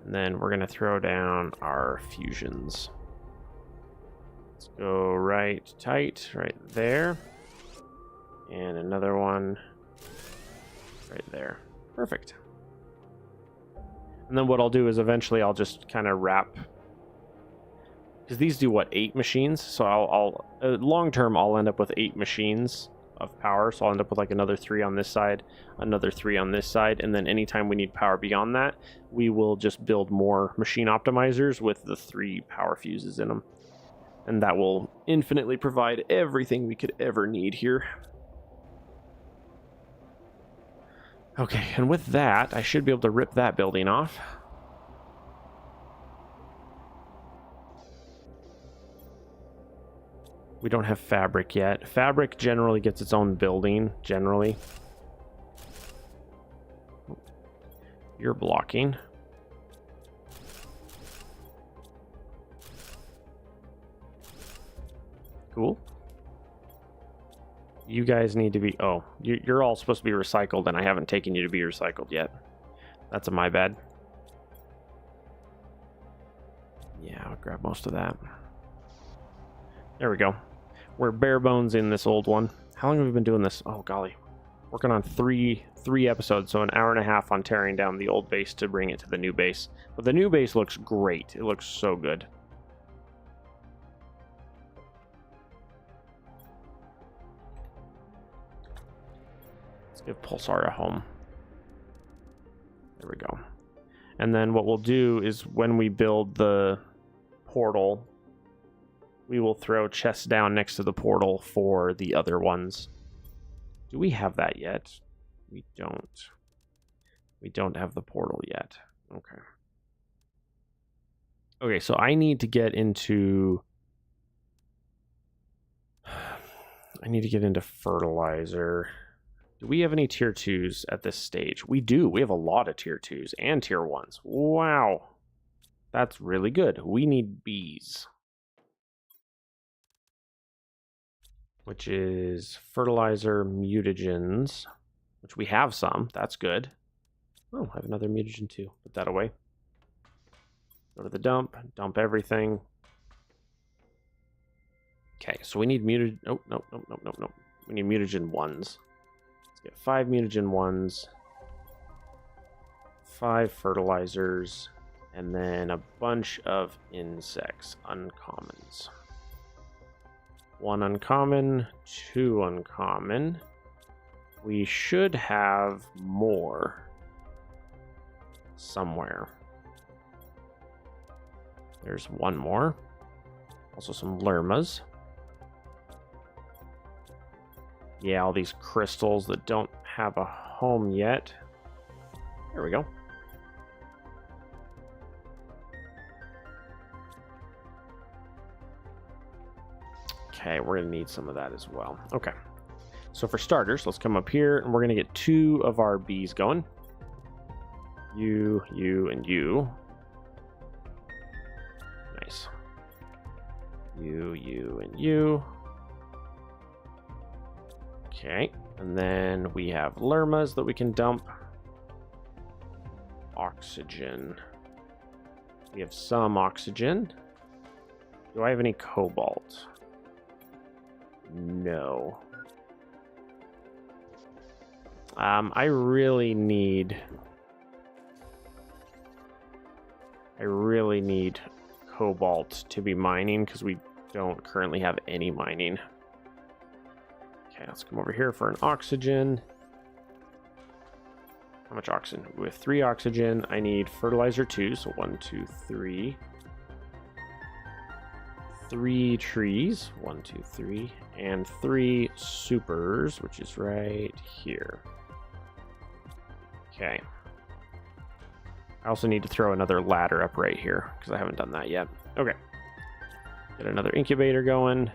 And then we're going to throw down our fusions. Let's go right tight, right there. And another one right there. Perfect. And then what I'll do is eventually I'll just kind of wrap, because these do what, 8 machines? So I'll long term I'll end up with 8 machines of power. So I'll end up with like another 3 on this side, another 3 on this side, and then anytime we need power beyond that, we will just build more machine optimizers with the 3 power fuses in them. And that will infinitely provide everything we could ever need here. Okay, and with that, I should be able to rip that building off. We don't have fabric yet. Fabric generally gets its own building, generally. You're blocking. Cool. You guys need to be... Oh, you're all supposed to be recycled, and I haven't taken you to be recycled yet. That's my bad. Yeah, I'll grab most of that. There we go. We're bare bones in this old one. How long have we been doing this? Oh, golly. Working on three episodes, so an hour and a half on tearing down the old base to bring it to the new base. But the new base looks great. It looks so good. Give Pulsar a home. There we go. And then what we'll do is when we build the portal, we will throw chests down next to the portal for the other ones. Do we have that yet? We don't. We don't have the portal yet. Okay. Okay, so I need to get into... I need to get into fertilizer. Do we have any tier 2s at this stage? We do. We have a lot of tier 2s and tier 1s. Wow. That's really good. We need bees. Which is fertilizer mutagens. Which we have some. That's good. Oh, I have another mutagen too. Put that away. Go to the dump. Dump everything. Okay, so we need mutagen... Oh, no. We need mutagen 1s. Get 5 mutagen 1s, 5 fertilizers, and then a bunch of insects, uncommons. 1 uncommon, 2 uncommon. We should have more somewhere. There's 1 more. Also some lermas. Yeah, all these crystals that don't have a home yet. There we go. Okay, we're going to need some of that as well. Okay. So for starters, let's come up here, and we're going to get 2 of our bees going. You, and you. Nice. You, and you. Okay, and then we have lermas that we can dump. Oxygen. We have some oxygen. Do I have any cobalt? No. I really need cobalt to be mining because we don't currently have any mining. Okay, let's come over here for an oxygen. How much oxygen? With 3 oxygen, I need fertilizer 2. So 1, 2, 3. 3 trees. 1, 2, 3. And 3 supers, which is right here. Okay. I also need to throw another ladder up right here because I haven't done that yet. Okay. Get another incubator going.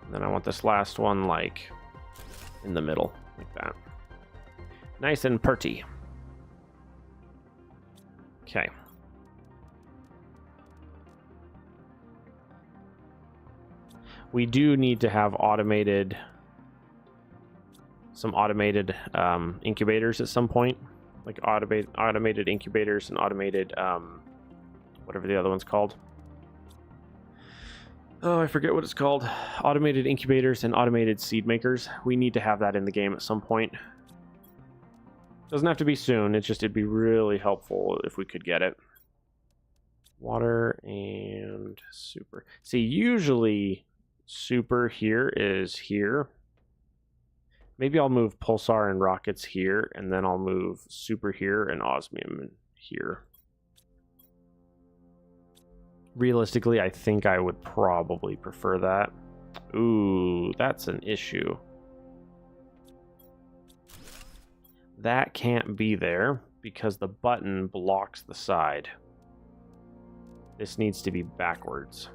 And then I want this last one, like, in the middle, like that. Nice and pretty. Okay. We do need to have automated some automated incubators at some point, like automated incubators and automated whatever the other one's called. Oh, I forget what it's called. Automated incubators and automated seed makers. We need to have that in the game at some point. Doesn't have to be soon. It'd be really helpful if we could get it. Water and super. See, usually super here is here. Maybe I'll move pulsar and rockets here, and then I'll move super here and osmium here. Realistically, I think I would probably prefer that. Ooh, that's an issue. That can't be there because the button blocks the side. This needs to be backwards.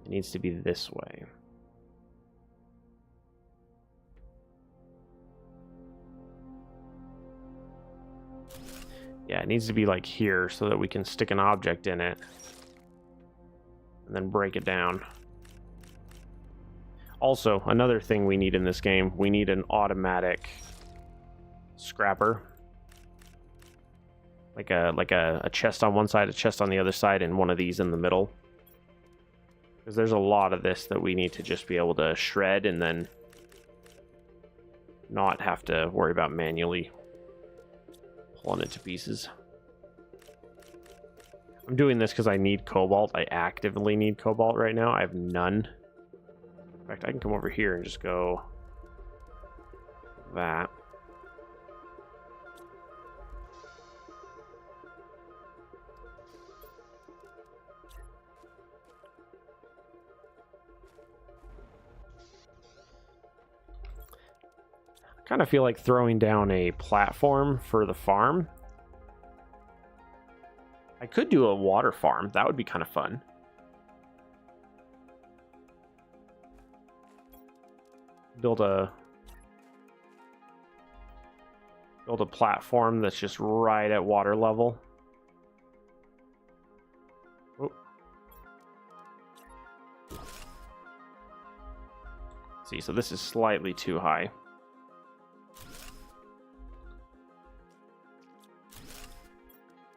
It needs to be this way. Yeah, it needs to be like here so that we can stick an object in it and then break it down. Also, another thing we need in this game, we need an automatic scrapper. Like a chest on one side, a chest on the other side, and one of these in the middle. Because there's a lot of this that we need to just be able to shred and then not have to worry about manually pulling it to pieces. I'm doing this because I need cobalt. I actively need cobalt right now. I have none. In fact, I can come over here and just go that. I kind of feel like throwing down a platform for the farm. I could do a water farm. That would be kind of fun. Build a platform that's just right at water level. Oh. See, so this is slightly too high.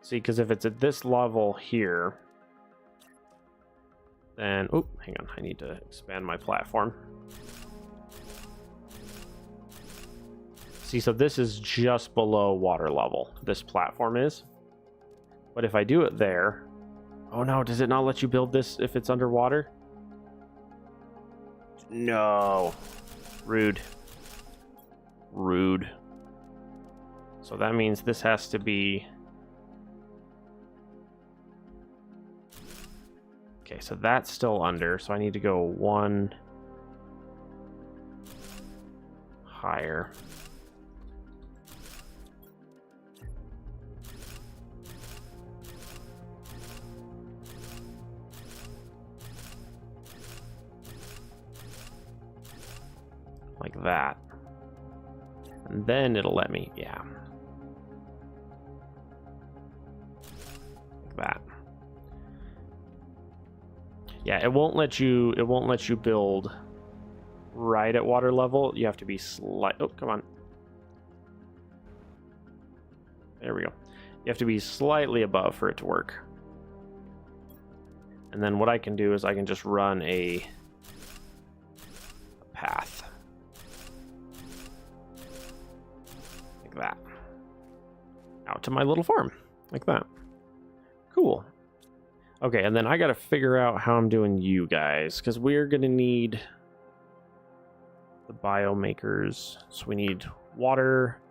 See, because if it's at this level here, then... Oh, hang on. I need to expand my platform. See, so this is just below water level. This platform is. But if I do it there... Oh, no. Does it not let you build this if it's underwater? No. Rude. Rude. So that means this has to be... Okay, so that's still under, so I need to go one higher. Like that. And then it'll let me, yeah. Like that. Yeah, it won't let you build right at water level. You have to be oh, come on. There we go. You have to be slightly above for it to work. And then what I can do is I can just run a path. Like that. Out to my little farm. Like that. Cool. Okay, and then I gotta figure out how I'm doing you guys, because we're gonna need the biomakers. So we need water.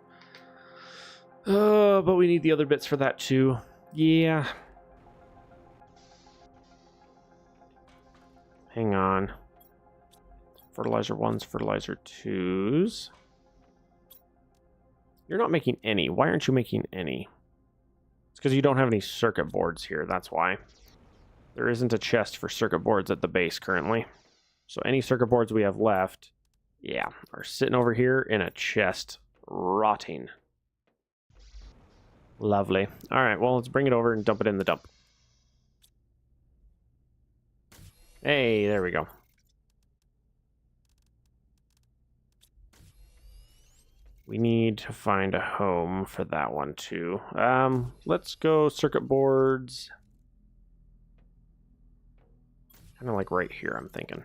But we need the other bits for that too. Yeah. Hang on. Fertilizer 1s, fertilizer 2s. You're not making any. Why aren't you making any? It's because you don't have any circuit boards here, that's why. There isn't a chest for circuit boards at the base currently. So any circuit boards we have left, yeah, are sitting over here in a chest, rotting. Lovely. All right, well, let's bring it over and dump it in the dump. Hey, there we go. We need to find a home for that one too. Let's go circuit boards. Kind of like right here, I'm thinking.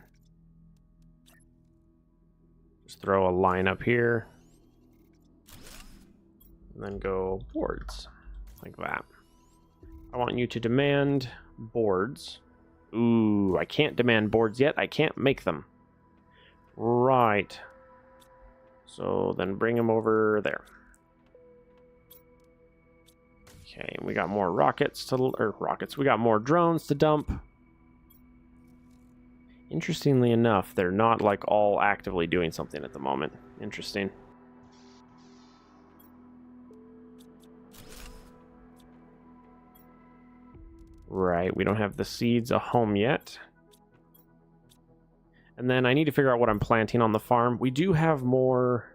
Just throw a line up here. And then go boards. Like that. I want you to demand boards. Ooh, I can't demand boards yet. I can't make them. Right. So then bring them over there. Okay, we got more we got more drones to dump. Interestingly enough, they're not like all actively doing something at the moment. Interesting. Right, we don't have the seeds a home yet. And then I need to figure out what I'm planting on the farm. We do have more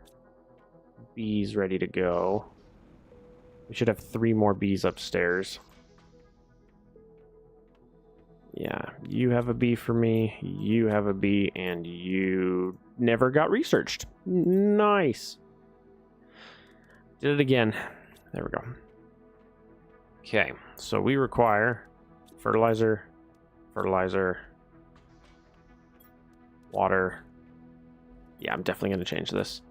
bees ready to go. We should have 3 more bees upstairs. Yeah, you have a bee for me, you have a bee, and you never got researched. Nice. Did it again. There we go. Okay, so we require fertilizer, water. Yeah, I'm definitely going to change this.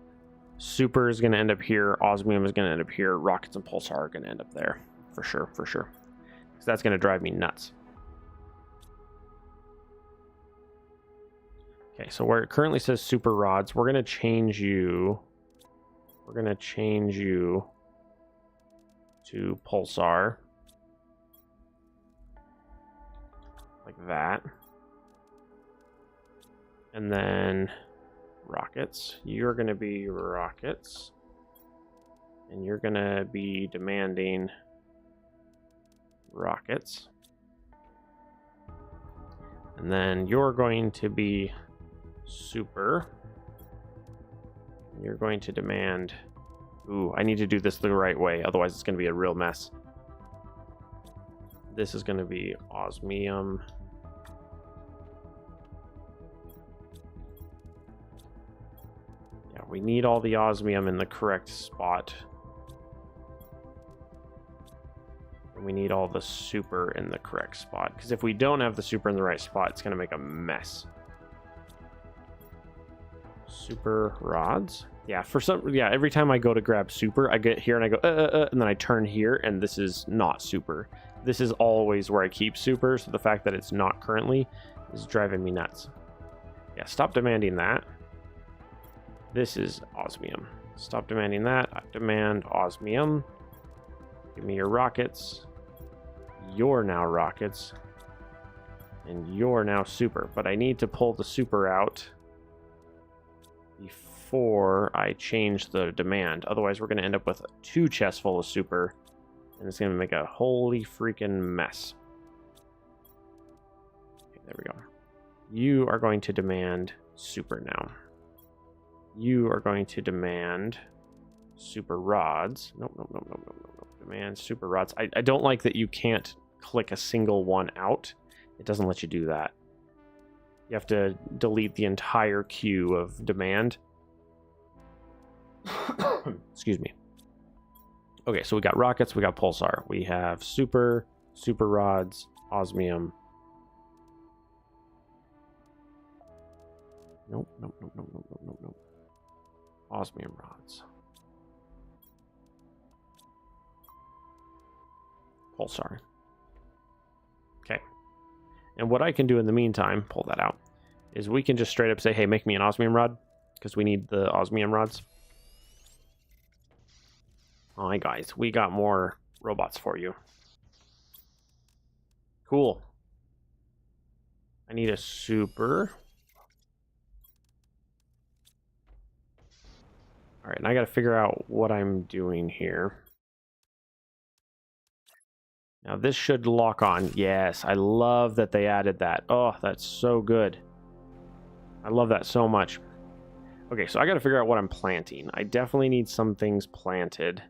Super is going to end up here. Osmium is going to end up here. Rockets and Pulsar are going to end up there. For sure, for sure. Because that's going to drive me nuts. Okay, so where it currently says super rods, we're going to change you. We're going to change you to Pulsar. Like that. And then rockets. You're going to be rockets. And you're going to be demanding rockets. And then you're going to be super. You're going to demand... Ooh, I need to do this the right way. Otherwise, it's going to be a real mess. This is going to be osmium. Yeah, we need all the osmium in the correct spot. And we need all the super in the correct spot. Because if we don't have the super in the right spot, it's going to make a mess. Super rods. Yeah, every time I go to grab super, I get here and I go, and then I turn here, and this is not super. This is always where I keep super, so the fact that it's not currently is driving me nuts. Yeah, stop demanding that. This is osmium. Stop demanding that. I demand osmium. Give me your rockets. You're now rockets. And you're now super. But I need to pull the super out before I change the demand. Otherwise, we're going to end up with 2 chests full of super. And it's going to make a holy freaking mess. Okay, there we go. You are going to demand super now. You are going to demand super rods. Nope. Demand super rods. I don't like that you can't click a single one out. It doesn't let you do that. You have to delete the entire queue of demand. Excuse me. Okay, so we got rockets, we got pulsar. We have super rods, osmium. Nope. Osmium rods. Pulsar. Okay. And what I can do in the meantime, pull that out, is we can just straight up say, hey, make me an osmium rod, because we need the osmium rods. Alright, guys, we got more robots for you. Cool. I need a super. Alright, and I gotta figure out what I'm doing here. Now this should lock on. Yes, I love that they added that. Oh, that's so good. I love that so much. Okay, so I gotta figure out what I'm planting. I definitely need some things planted.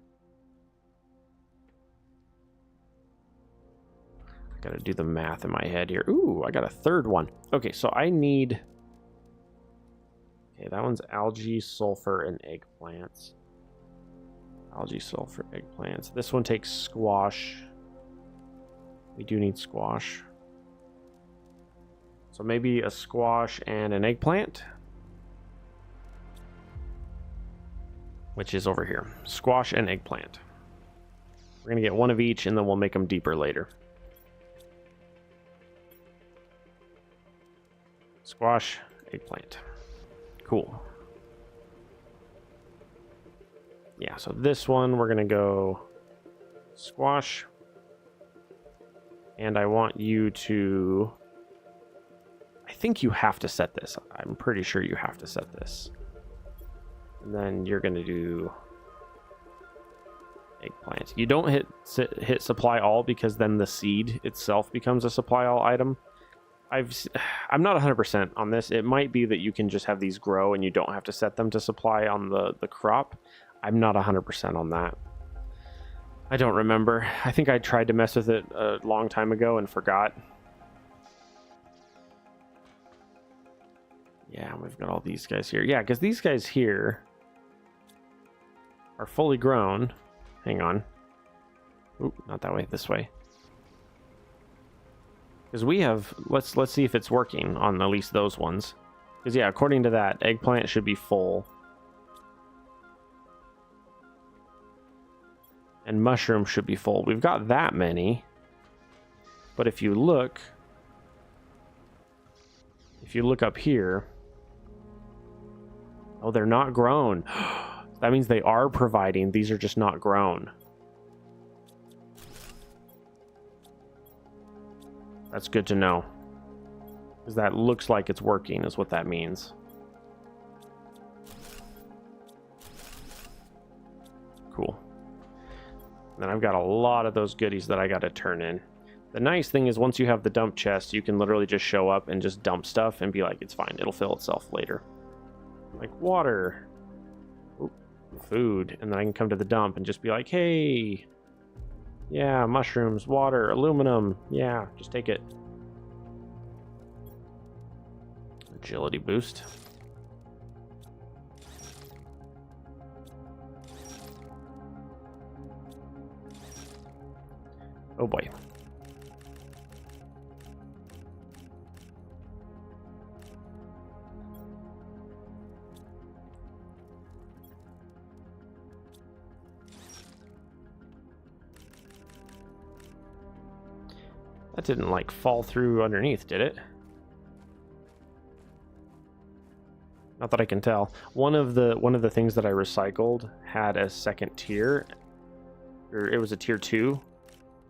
I gotta do the math in my head here. Ooh, I got a third one. Okay, so I need... Okay, that one's algae, sulfur, and eggplants. Algae, sulfur, eggplants. This one takes squash. We do need squash. So maybe a squash and an eggplant. Which is over here. Squash and eggplant. We're going to get one of each, and then we'll make them deeper later. Squash, eggplant. Cool. Yeah, so this one, we're going to go squash. And I want you to... I think you have to set this. I'm pretty sure you have to set this. And then you're going to do eggplant. You don't hit supply all, because then the seed itself becomes a supply all item. I'm not 100% on this. It might be that you can just have these grow and you don't have to set them to supply on the crop. I'm not 100% on that. I don't remember. I think I tried to mess with it a long time ago and forgot. Yeah, we've got all these guys here. Yeah, because these guys here are fully grown. Hang on. Oop, not that way. This way. Because we have... Let's see if it's working on at least those ones. Because, yeah, according to that, eggplant should be full. And mushroom should be full. We've got that many. But if you look... If you look up here... Oh, they're not grown. That means they are providing. These are just not grown. That's good to know. Because that looks like it's working, is what that means. Cool. And then I've got a lot of those goodies that I got to turn in. The nice thing is once you have the dump chest, you can literally just show up and just dump stuff and be like, it's fine. It'll fill itself later. Like water. Ooh, food. And then I can come to the dump and just be like, hey... Yeah, mushrooms, water, aluminum. Yeah, just take it. Agility boost. Oh boy. That didn't like fall through underneath, did it? Not that I can tell. One of the things that I recycled had a second tier, or it was a tier 2,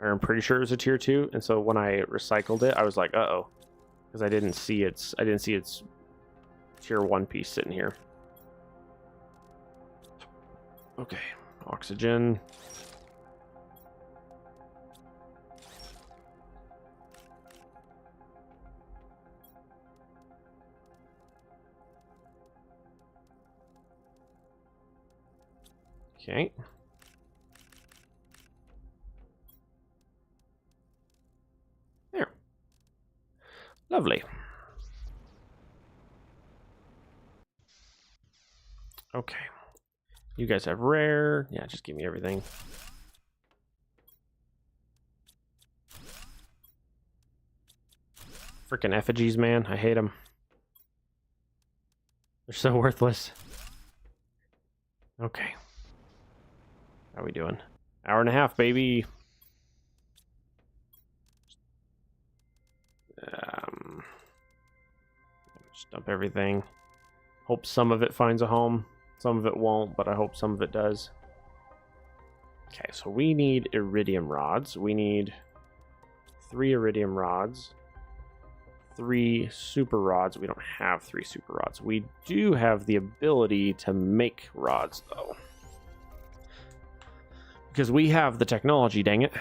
or I'm pretty sure it was a tier 2. And so when I recycled it, I was like, uh-oh, because I didn't see its tier 1 piece sitting here. Okay, oxygen. Okay. There. Lovely. Okay. You guys have rare. Yeah, just give me everything. Freaking effigies, man. I hate them. They're so worthless. Okay. How are we doing? Hour and a half, baby. Just dump everything. Hope some of it finds a home. Some of it won't, but I hope some of it does. Okay, so we need iridium rods. We need 3 iridium rods. 3 super rods. We don't have 3 super rods. We do have the ability to make rods, though. Because we have the technology, dang it.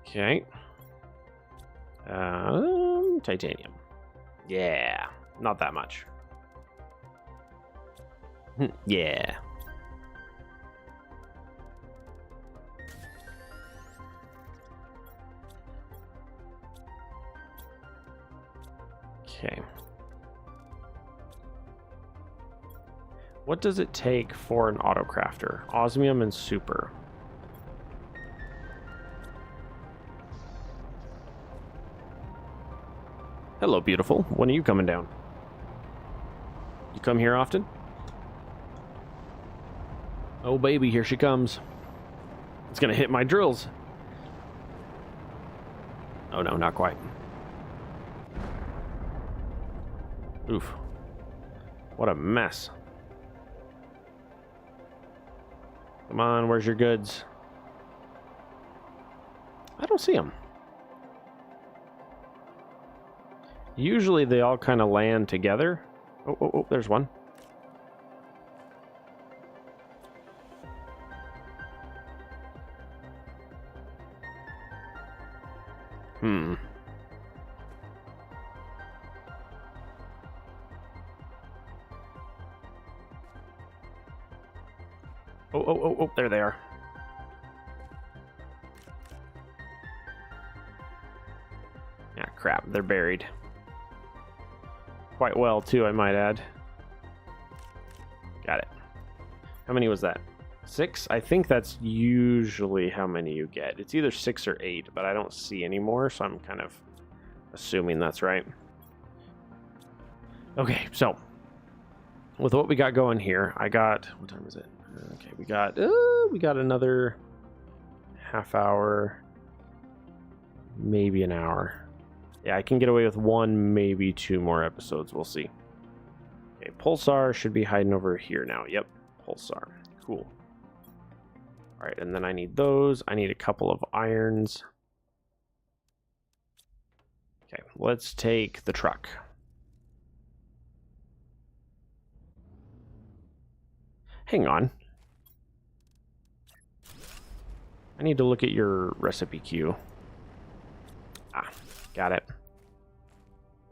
Okay. Titanium. Yeah, not that much. Yeah. Okay. What does it take for an auto crafter? Osmium and super. Hello, beautiful. When are you coming down? You come here often? Oh, baby, here she comes. It's gonna hit my drills. Oh, no, not quite. Oof. What a mess. Come on, where's your goods? I don't see them. Usually they all kind of land together. Oh, there's one. Oh, there they are. Yeah, crap, they're buried. Quite well, too, I might add. Got it. How many was that? 6? I think that's usually how many you get. It's either 6 or 8, but I don't see any more, so I'm kind of assuming that's right. Okay, so with what we got going here, I got... What time is it? Okay, we got another half hour, maybe an hour. Yeah, I can get away with 1, maybe 2 more episodes. We'll see. Okay, Pulsar should be hiding over here now. Yep, Pulsar. Cool. All right, and then I need those. I need a couple of irons. Okay, let's take the truck. Hang on. I need to look at your recipe queue. Ah, got it.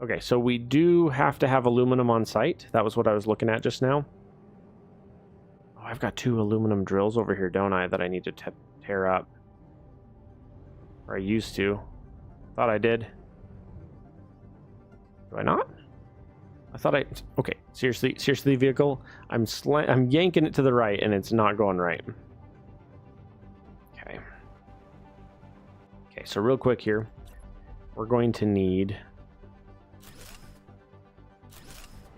Okay, so we do have to have aluminum on site. That was what I was looking at just now. Oh, I've got 2 aluminum drills over here, don't I, that I need to tear up. Or I used to. Thought I did. Do I not? I thought I... Okay, seriously, vehicle. I'm yanking it to the right, and it's not going right. Okay. Okay, so real quick here. We're going to need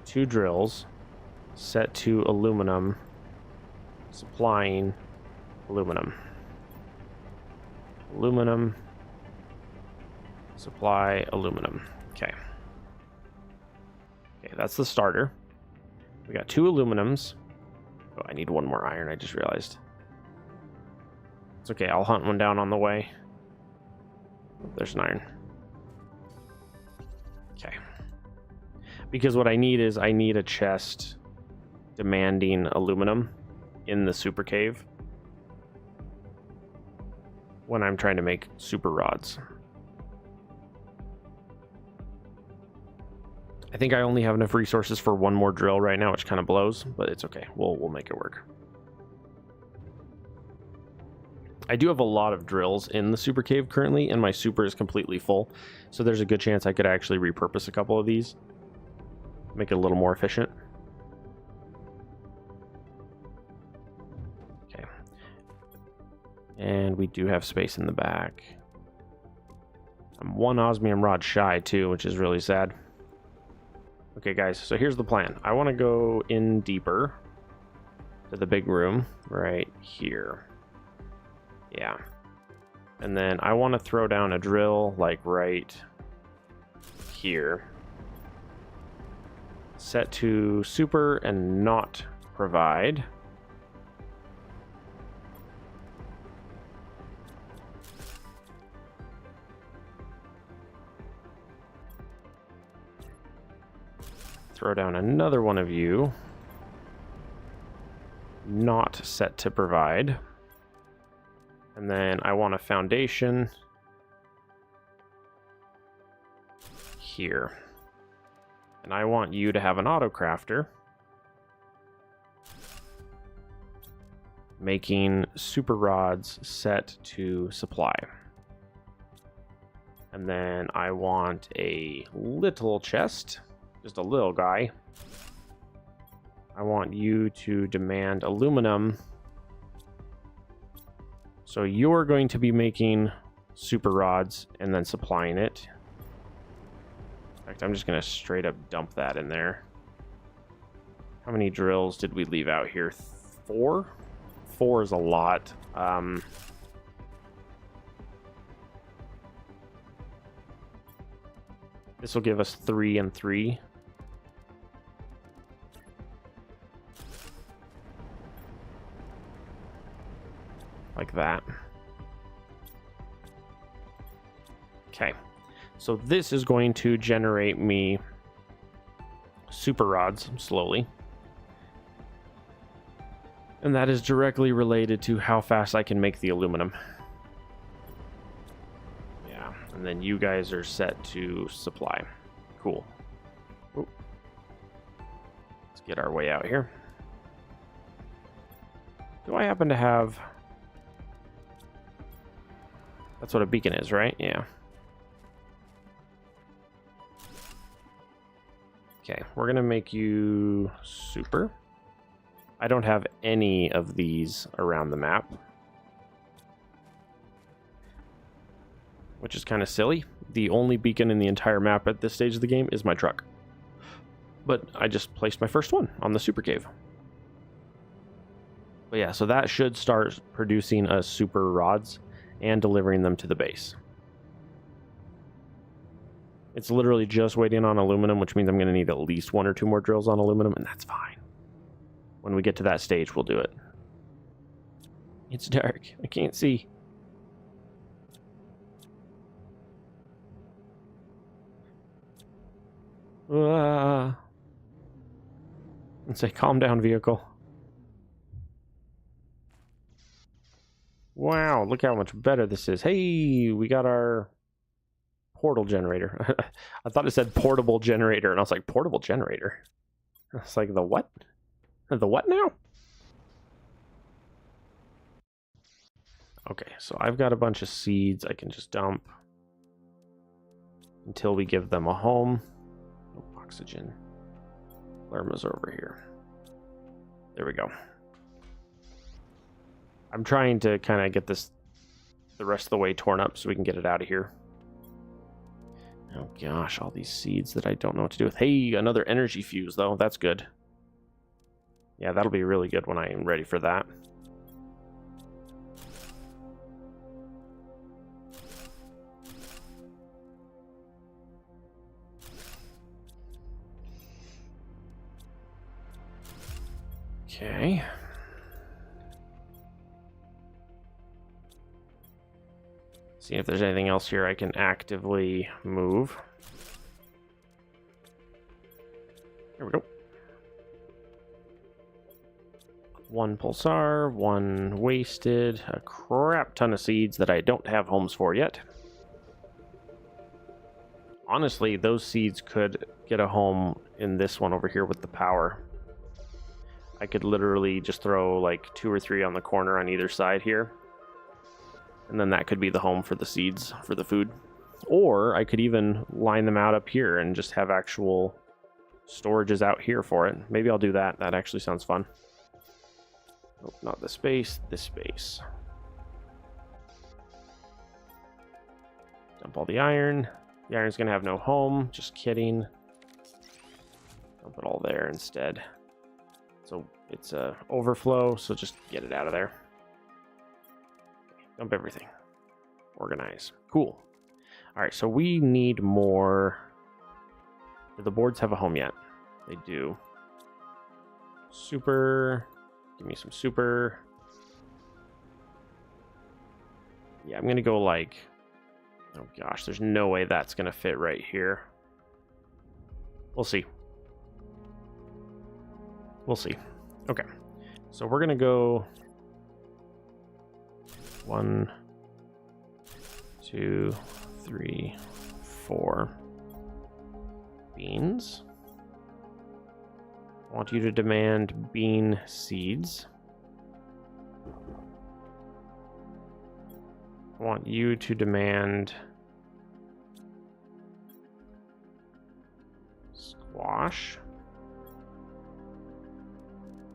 2 drills set to aluminum, supplying aluminum. Aluminum, supply aluminum. Okay. Okay, that's the starter. We got 2 aluminums. Oh, I need 1 more iron, I just realized. It's okay, I'll hunt one down on the way. There's an iron. Okay. Because what I need is I need a chest demanding aluminum in the super cave when I'm trying to make super rods. I think I only have enough resources for 1 more drill right now, which kind of blows, but it's okay. We'll make it work. I do have a lot of drills in the super cave currently, and my super is completely full, so there's a good chance I could actually repurpose a couple of these, make it a little more efficient. Okay. And we do have space in the back. I'm 1 osmium rod shy too, which is really sad. Okay guys, so here's the plan. I want to go in deeper to the big room right here. Yeah. And then I want to throw down a drill like right here. Set to super and not provide. Throw down another one of you. Not set to provide. And then I want a foundation here. And I want you to have an auto crafter making super rods set to supply. And then I want a little chest, just a little guy, I want you to demand aluminum. So you're going to be making super rods and then supplying it. In fact, I'm just going to straight up dump that in there. How many drills did we leave out here? 4? 4 is a lot. This will give us 3 and 3. Like that. Okay. So this is going to generate me super rods slowly. And that is directly related to how fast I can make the aluminum. Yeah, and then you guys are set to supply. Cool. Ooh. Let's get our way out here. Do I happen to have... That's what a beacon is, right? Yeah. Okay, we're gonna make you super. I don't have any of these around the map, which is kind of silly. The only beacon in the entire map at this stage of the game is my truck. But I just placed my first one on the super cave. But yeah, so that should start producing us super rods and delivering them to the base. It's literally just waiting on aluminum, which means I'm going to need at least 1 or 2 more drills on aluminum, and that's fine. When we get to that stage, we'll do it. It's dark. I can't see. And say, calm down, vehicle. Wow, look how much better this is. Hey, we got our portal generator. I thought it said portable generator, and I was like, portable generator? I was like, the what? The what now? Okay, so I've got a bunch of seeds I can just dump until we give them a home. No oxygen. Lerma's over here. There we go. I'm trying to kind of get this the rest of the way torn up so we can get it out of here. Oh gosh, all these seeds that I don't know what to do with. Hey, another energy fuse though. That's good. Yeah, that'll be really good when I am ready for that. Okay. See if there's anything else here I can actively move. There we go. 1 pulsar, 1 wasted, a crap ton of seeds that I don't have homes for yet. Honestly, those seeds could get a home in this one over here with the power. I could literally just throw like 2 or 3 on the corner on either side here. And then that could be the home for the seeds, for the food. Or I could even line them out up here and just have actual storages out here for it. Maybe I'll do that. That actually sounds fun. Nope, not this space, this space. Dump all the iron. The iron's gonna have no home. Just kidding. Dump it all there instead. So it's a overflow, so just get it out of there. Dump everything. Organize. Cool. Alright, so we need more. Do the boards have a home yet? They do. Super. Give me some super. Yeah, I'm going to go like... Oh gosh, there's no way that's going to fit right here. We'll see. We'll see. Okay. So we're going to go... 1, 2, 3, 4 beans. I want you to demand bean seeds. I want you to demand squash.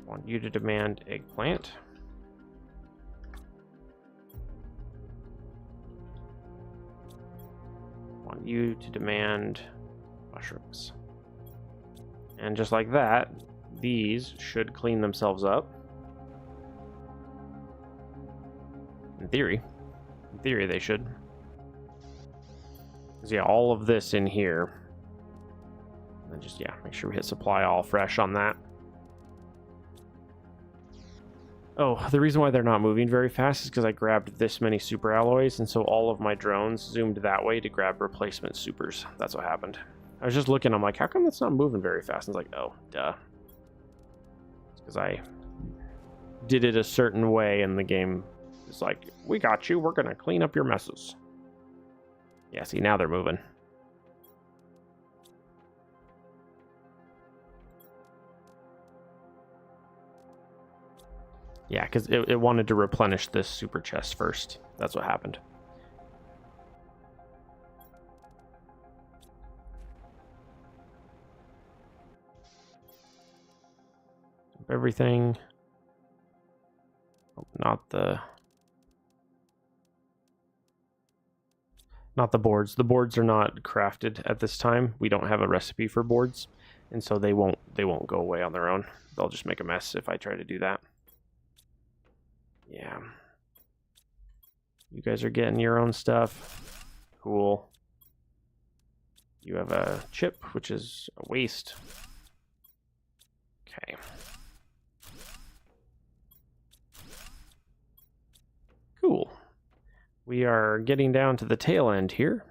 Want you to demand eggplant. Want you to demand mushrooms. And just like that, these should clean themselves up. In theory they should. Because yeah, all of this in here. And then just, yeah, make sure we hit supply all fresh on that. Oh, the reason why they're not moving very fast is because I grabbed this many super alloys, and so all of my drones zoomed that way to grab replacement supers. That's what happened. I was just looking, I'm like, how come that's not moving very fast? And it's like, oh, duh. It's because I did it a certain way, and the game is like, we got you, we're gonna clean up your messes. Yeah, see, now they're moving. Yeah, because it wanted to replenish this super chest first. That's what happened. Everything. Oh, not the boards. The boards are not crafted at this time. We don't have a recipe for boards, and so they won't go away on their own. They'll just make a mess if I try to do that. Yeah. You guys are getting your own stuff. Cool. You have a chip, which is a waste. Okay. Cool. We are getting down to the tail end here.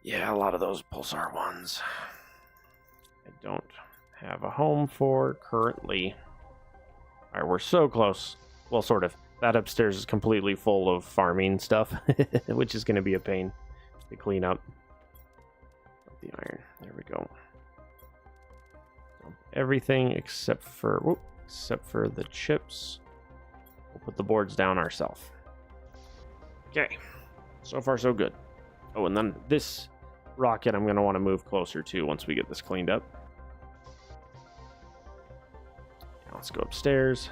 Yeah, a lot of those pulsar ones I don't have a home for currently. Alright, we're so close. Well, sort of. That upstairs is completely full of farming stuff, which is going to be a pain to clean up. The iron. There we go. Everything except for the chips. We'll put the boards down ourselves. Okay. So far, so good. Oh, and then this rocket I'm going to want to move closer to once we get this cleaned up. Now let's go upstairs.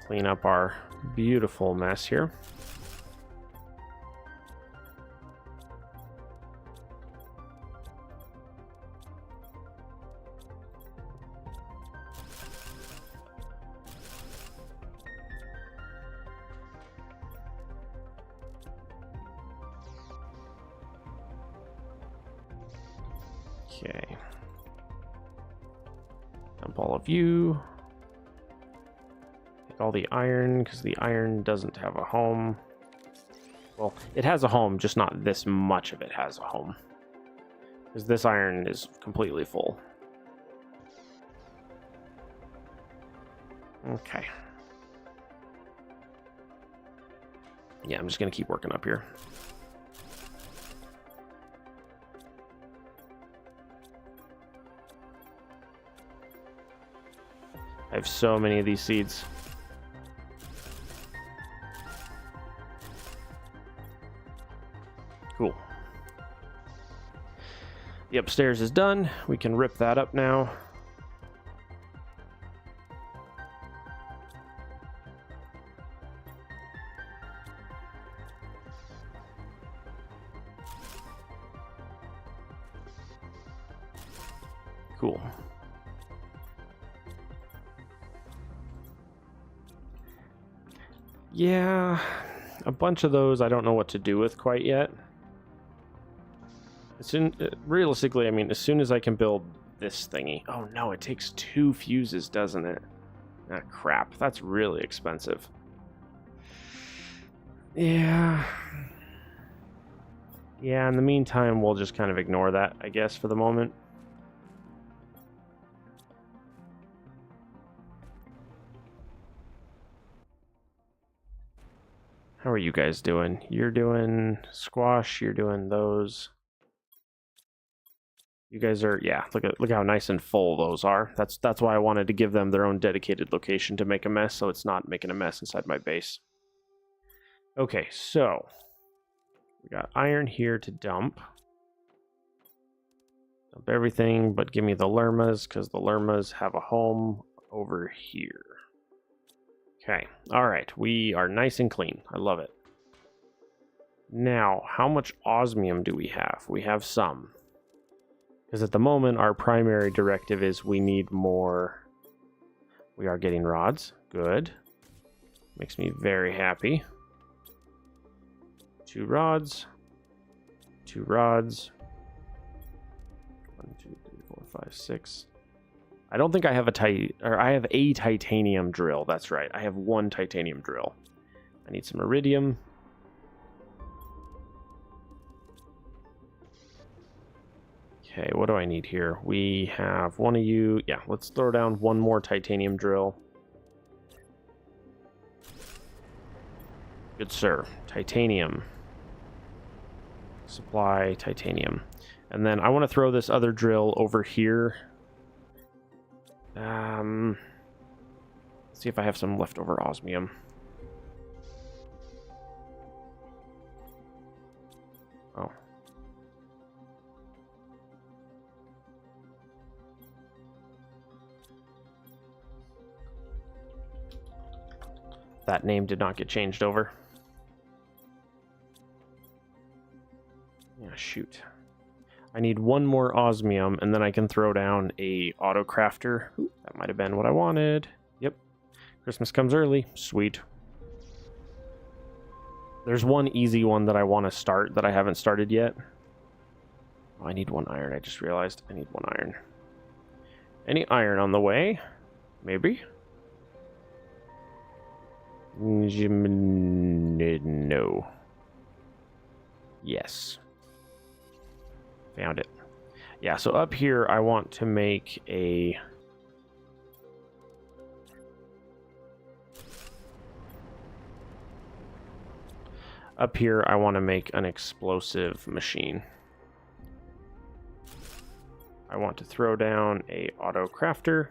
Clean up our beautiful mess here. Okay. Dump all of you. Take all the iron, because the iron doesn't have a home. Well, it has a home, just not this much of it has a home. Because this iron is completely full. Okay. Yeah, I'm just going to keep working up here. I have so many of these seeds. Cool. The upstairs is done. We can rip that up now. Cool. Yeah, a bunch of those I don't know what to do with quite yet. Realistically, I mean, as soon as I can build this thingy. Oh no, it takes 2 fuses, doesn't it? Ah, crap. That's really expensive. Yeah. Yeah, in the meantime, we'll just kind of ignore that, I guess, for the moment. How are you guys doing? You're doing squash, you're doing those. You guys are, yeah, look how nice and full those are. That's why I wanted to give them their own dedicated location to make a mess, so it's not making a mess inside my base. Okay, so we got iron here to dump. Dump everything, but give me the lermas, because the lermas have a home over here. Okay, alright, we are nice and clean. I love it. Now, how much osmium do we have? We have some. Because at the moment, our primary directive is we need more. We are getting rods. Good. Makes me very happy. 2 rods. 2 rods. 1, 2, 3, 4, 5, 6. I don't think I have I have a titanium drill. That's right. I have 1 titanium drill. I need some iridium. Okay, what do I need here? We have one of you. Yeah, let's throw down 1 more titanium drill. Good sir. Titanium. Supply titanium. And then I want to throw this other drill over here. Let's see if I have some leftover osmium. Oh. That name did not get changed over. Yeah, shoot. I need 1 more osmium, and then I can throw down a auto crafter. Ooh, that might have been what I wanted. Yep. Christmas comes early. Sweet. There's one easy one that I want to start that I haven't started yet. Oh, I need 1 iron. I just realized I need 1 iron. Any iron on the way? Maybe? No. Yes. Found it. Yeah, so up here I want to make a... Up here I want to make an explosive machine. I want to throw down a auto crafter.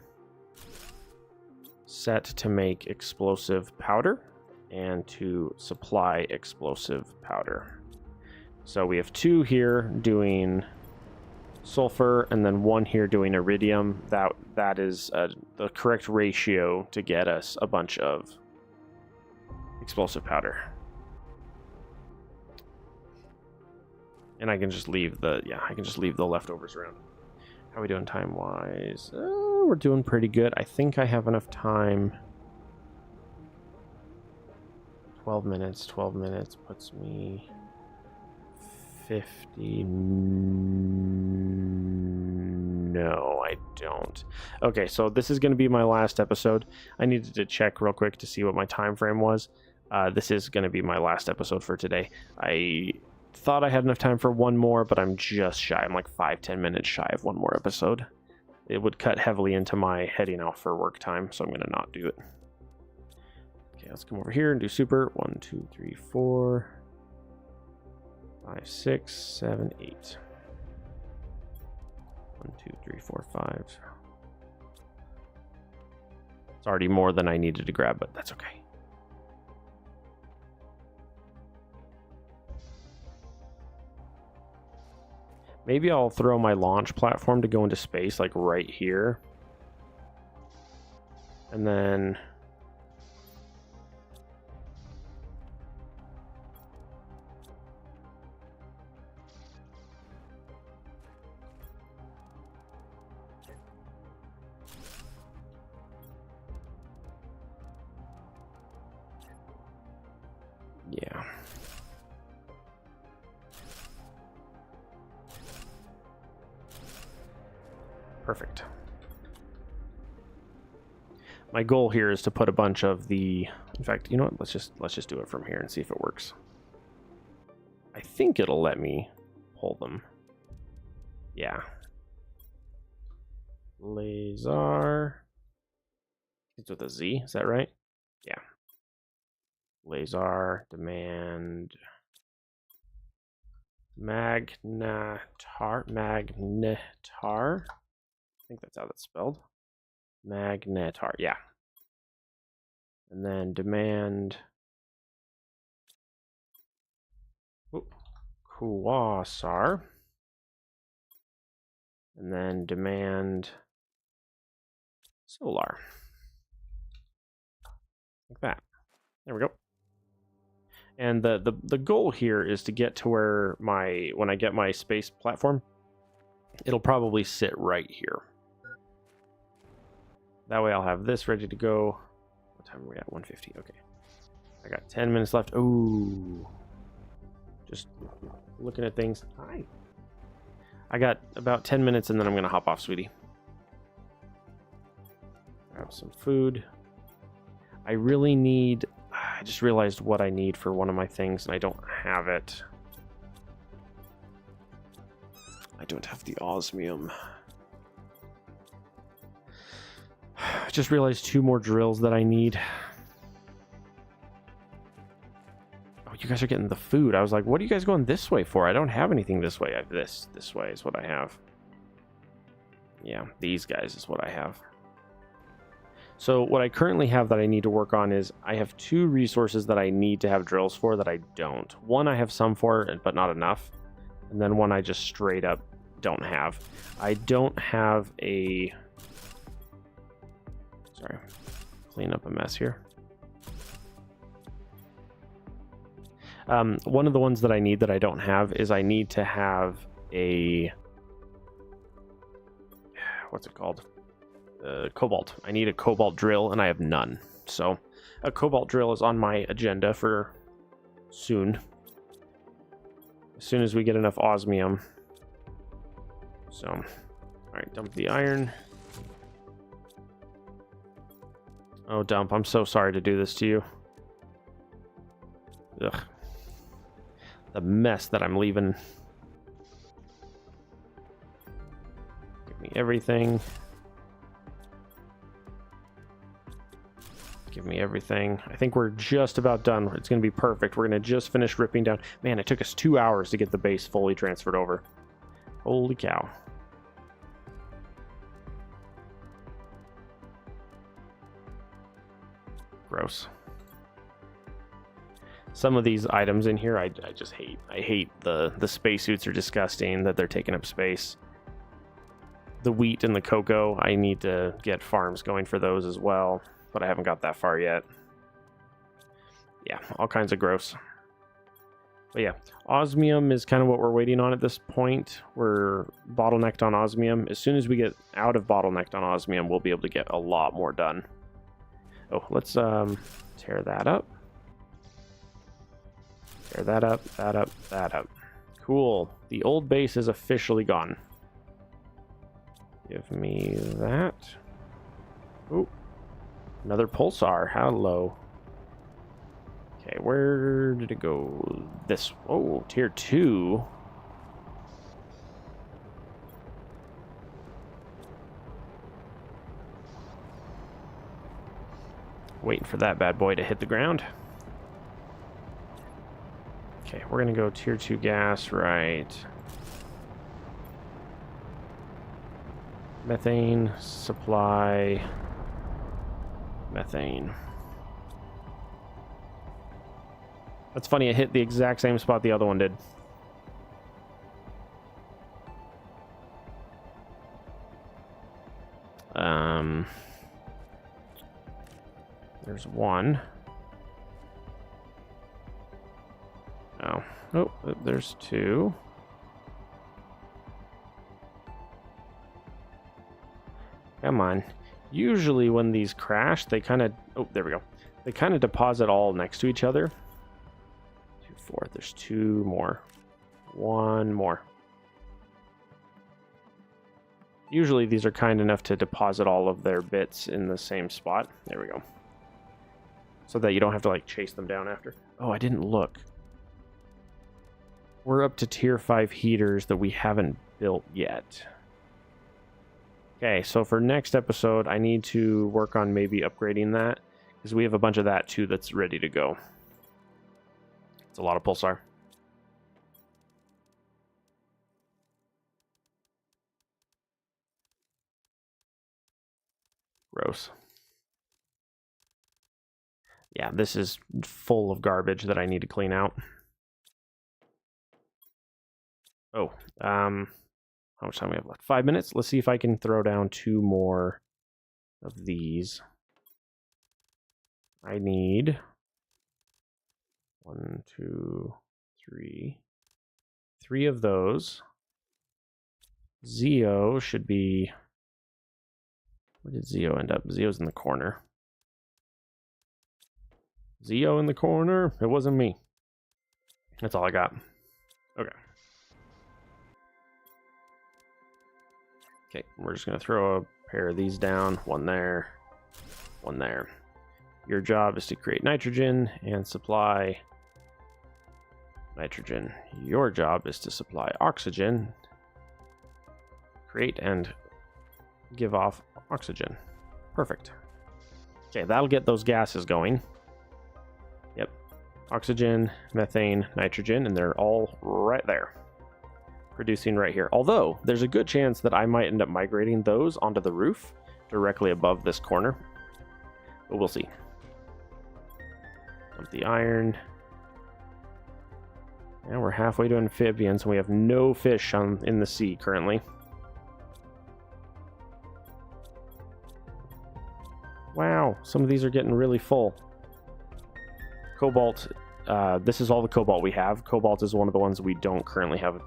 Set to make explosive powder and to supply explosive powder. So we have 2 here doing sulfur and then 1 here doing iridium. That is the correct ratio to get us a bunch of explosive powder. And I can just leave the leftovers around. How are we doing time-wise? We're doing pretty good. I think I have enough time. 12 minutes. 12 minutes puts me 50. No, I don't. Okay, so this is going to be my last episode. I needed to check real quick to see what my time frame was. This is going to be my last episode for today. I thought I had enough time for 1 more, but I'm just shy. I'm like 5-10 minutes shy of 1 more episode. It would cut heavily into my heading out for work time, so I'm going to not do it. Okay, let's come over here and do super. 1, 2, 3, 4, 5, 6, 7, 8. 1, 2, 3, 4, 5. It's already more than I needed to grab, but that's okay. Maybe I'll throw my launch platform to go into space, like right here. And then... yeah. Perfect. My goal here is to put a bunch of the... In fact, you know what? Let's just do it from here and see if it works. I think it'll let me pull them. Yeah. Laser. It's with a Z, is that right? Yeah. Laser, demand... Magnetar. Magnetar. I think that's how that's spelled. Magnetar, yeah. And then demand Quasar. And then demand solar. Like that. There we go. And the goal here is to get to where when I get my space platform, it'll probably sit right here. That way I'll have this ready to go. What time are we at? 1:50. Okay. I got 10 minutes left. Ooh. Just looking at things. Hi. I got about 10 minutes and then I'm going to hop off, sweetie. Grab some food. I really need... I just realized what I need for one of my things and I don't have it. I don't have the osmium. I just realized 2 more drills that I need. Oh, you guys are getting the food. I was like, what are you guys going this way for? I don't have anything this way. This way is what I have. Yeah, these guys is what I have. So what I currently have that I need to work on is I have 2 resources that I need to have drills for that I don't. One I have some for, but not enough. And then one I just straight up don't have. I don't have a... Sorry. Clean up a mess here. One of the ones that I need that I don't have is I need to have a... What's it called? Cobalt. I need a cobalt drill, and I have none. So, a cobalt drill is on my agenda for soon. As soon as we get enough osmium. So, alright, dump the iron. Oh, dump. I'm so sorry to do this to you. Ugh. The mess that I'm leaving. Give me everything. Give me everything. I think we're just about done. It's going to be perfect. We're going to just finish ripping down. Man, it took us 2 hours to get the base fully transferred over. Holy cow. Gross. Some of these items in here I just hate. I hate the spacesuits are disgusting that they're taking up space. The wheat and the cocoa, I need to get farms going for those as well, but I haven't got that far yet. Yeah, all kinds of gross. But yeah, osmium is kind of what we're waiting on at this point. We're bottlenecked on osmium. As soon as we get out of bottlenecked on osmium, we'll be able to get a lot more done. Oh, let's tear that up. Tear that up, that up, that up. Cool. The old base is officially gone. Give me that. Oh, another pulsar. Hello. Okay, where did it go? This. Oh, tier 2. Waiting for that bad boy to hit the ground. Okay, we're gonna go tier 2 gas, right? Methane, supply, methane. That's funny, it hit the exact same spot the other one did. There's one. Oh, there's 2. Come on. Usually when these crash, they kind of... Oh, there we go. They kind of deposit all next to each other. 2, 4. There's 2 more. 1 more. Usually these are kind enough to deposit all of their bits in the same spot. There we go. So that you don't have to, like, chase them down after. Oh, I didn't look. We're up to tier 5 heaters that we haven't built yet. Okay, so for next episode, I need to work on maybe upgrading that, because we have a bunch of that too that's ready to go. It's a lot of pulsar. Gross. Yeah, this is full of garbage that I need to clean out. Oh, How much time we have left? 5 minutes. Let's see if I can throw down 2 more of these. I need 1, 2, 3. 3 of those. Zeo should be... Where did Zeo end up? Zeo's in the corner. Zeo in the corner? It wasn't me. That's all I got. Okay. Okay, we're just going to throw a pair of these down. 1 there. 1 there. Your job is to create nitrogen and supply nitrogen. Your job is to supply oxygen. Create and give off oxygen. Perfect. Okay, that'll get those gases going. Yep. Oxygen, methane, nitrogen, and they're all right there. Producing right here. Although, there's a good chance that I might end up migrating those onto the roof directly above this corner. But we'll see. Dump the iron. And we're halfway to amphibians, and we have no fish in the sea currently. Wow, some of these are getting really full. Cobalt, this is all the cobalt we have. Cobalt is one of the ones we don't currently have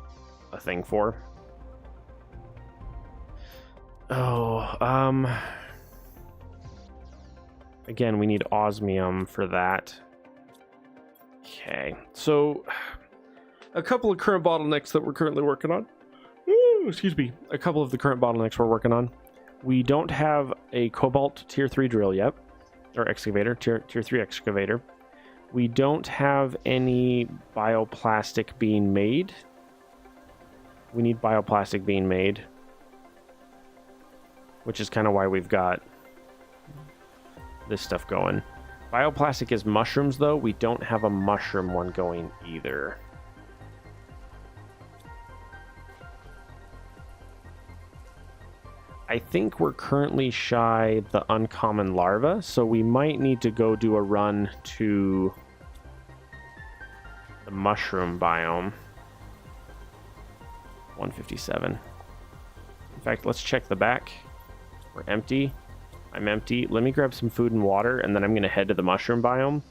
a thing for. Oh, again, we need osmium for that. Okay, so a couple of current bottlenecks that we're currently working on. Ooh, excuse me. A couple of the current bottlenecks we're working on. We don't have a cobalt tier 3 drill yet, or excavator, tier 3 excavator. We don't have any bioplastic being made. We need bioplastic being made, which is kind of why we've got this stuff going. Bioplastic is mushrooms, though. We don't have a mushroom one going either. I think we're currently shy the uncommon larva, so we might need to go do a run to the mushroom biome. 157. In fact, let's check the back. We're empty. I'm empty. Let me grab some food and water, and then I'm going to head to the mushroom biome.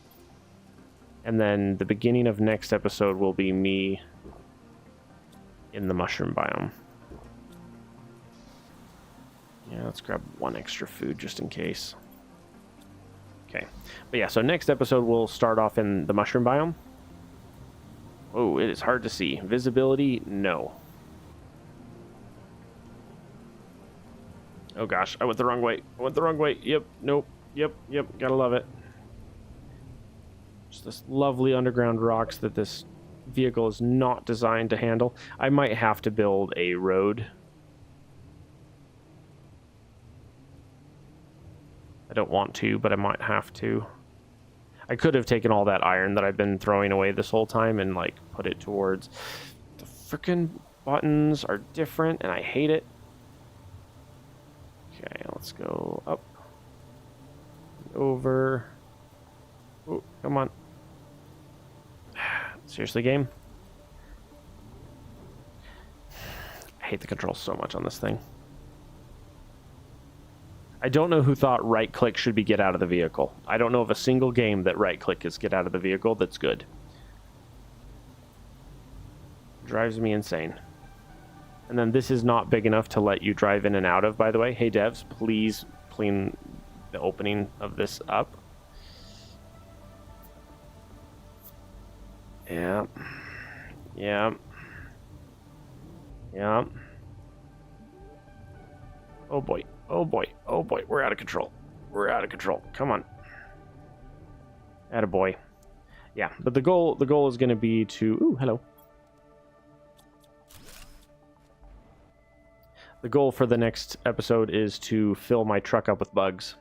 And then the beginning of next episode will be me in the mushroom biome. Yeah, let's grab 1 extra food just in case. Okay. But yeah, so next episode we'll start off in the mushroom biome. Oh, it is hard to see. Visibility, no. Oh gosh, I went the wrong way. I went the wrong way. Yep, nope. Yep, gotta love it. Just this lovely underground rocks that this vehicle is not designed to handle. I might have to build a road. I don't want to, but I might have to. I could have taken all that iron that I've been throwing away this whole time and, like, put it towards... The frickin' buttons are different, and I hate it. Okay, let's go up. Over. Oh, come on. Seriously, game? I hate the controls so much on this thing. I don't know who thought right-click should be get out of the vehicle. I don't know of a single game that right-click is get out of the vehicle that's good. Drives me insane. And then this is not big enough to let you drive in and out of, by the way. Hey, devs, please clean the opening of this up. Yeah. Yeah. Yeah. Oh boy. Oh boy. Oh boy. We're out of control. We're out of control. Come on. Attaboy. Yeah, but the goal is going to be to... Ooh, hello. The goal for the next episode is to fill my truck up with bugs.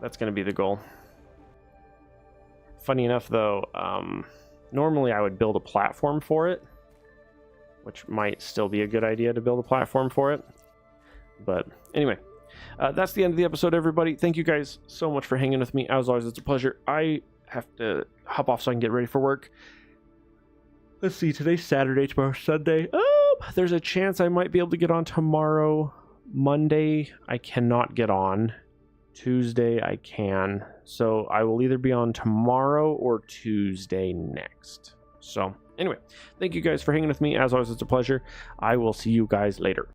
That's going to be the goal. Funny enough, though, normally I would build a platform for it, which might still be a good idea to build a platform for it. But anyway, that's the end of the episode, everybody. Thank you guys so much for hanging with me. As always, it's a pleasure. I have to hop off so I can get ready for work. Let's see, today's Saturday, tomorrow's Sunday. Oh, there's a chance I might be able to get on tomorrow. Monday, I cannot get on. Tuesday, I can. So I will either be on tomorrow or Tuesday next. So anyway, thank you guys for hanging with me. As always, it's a pleasure. I will see you guys later.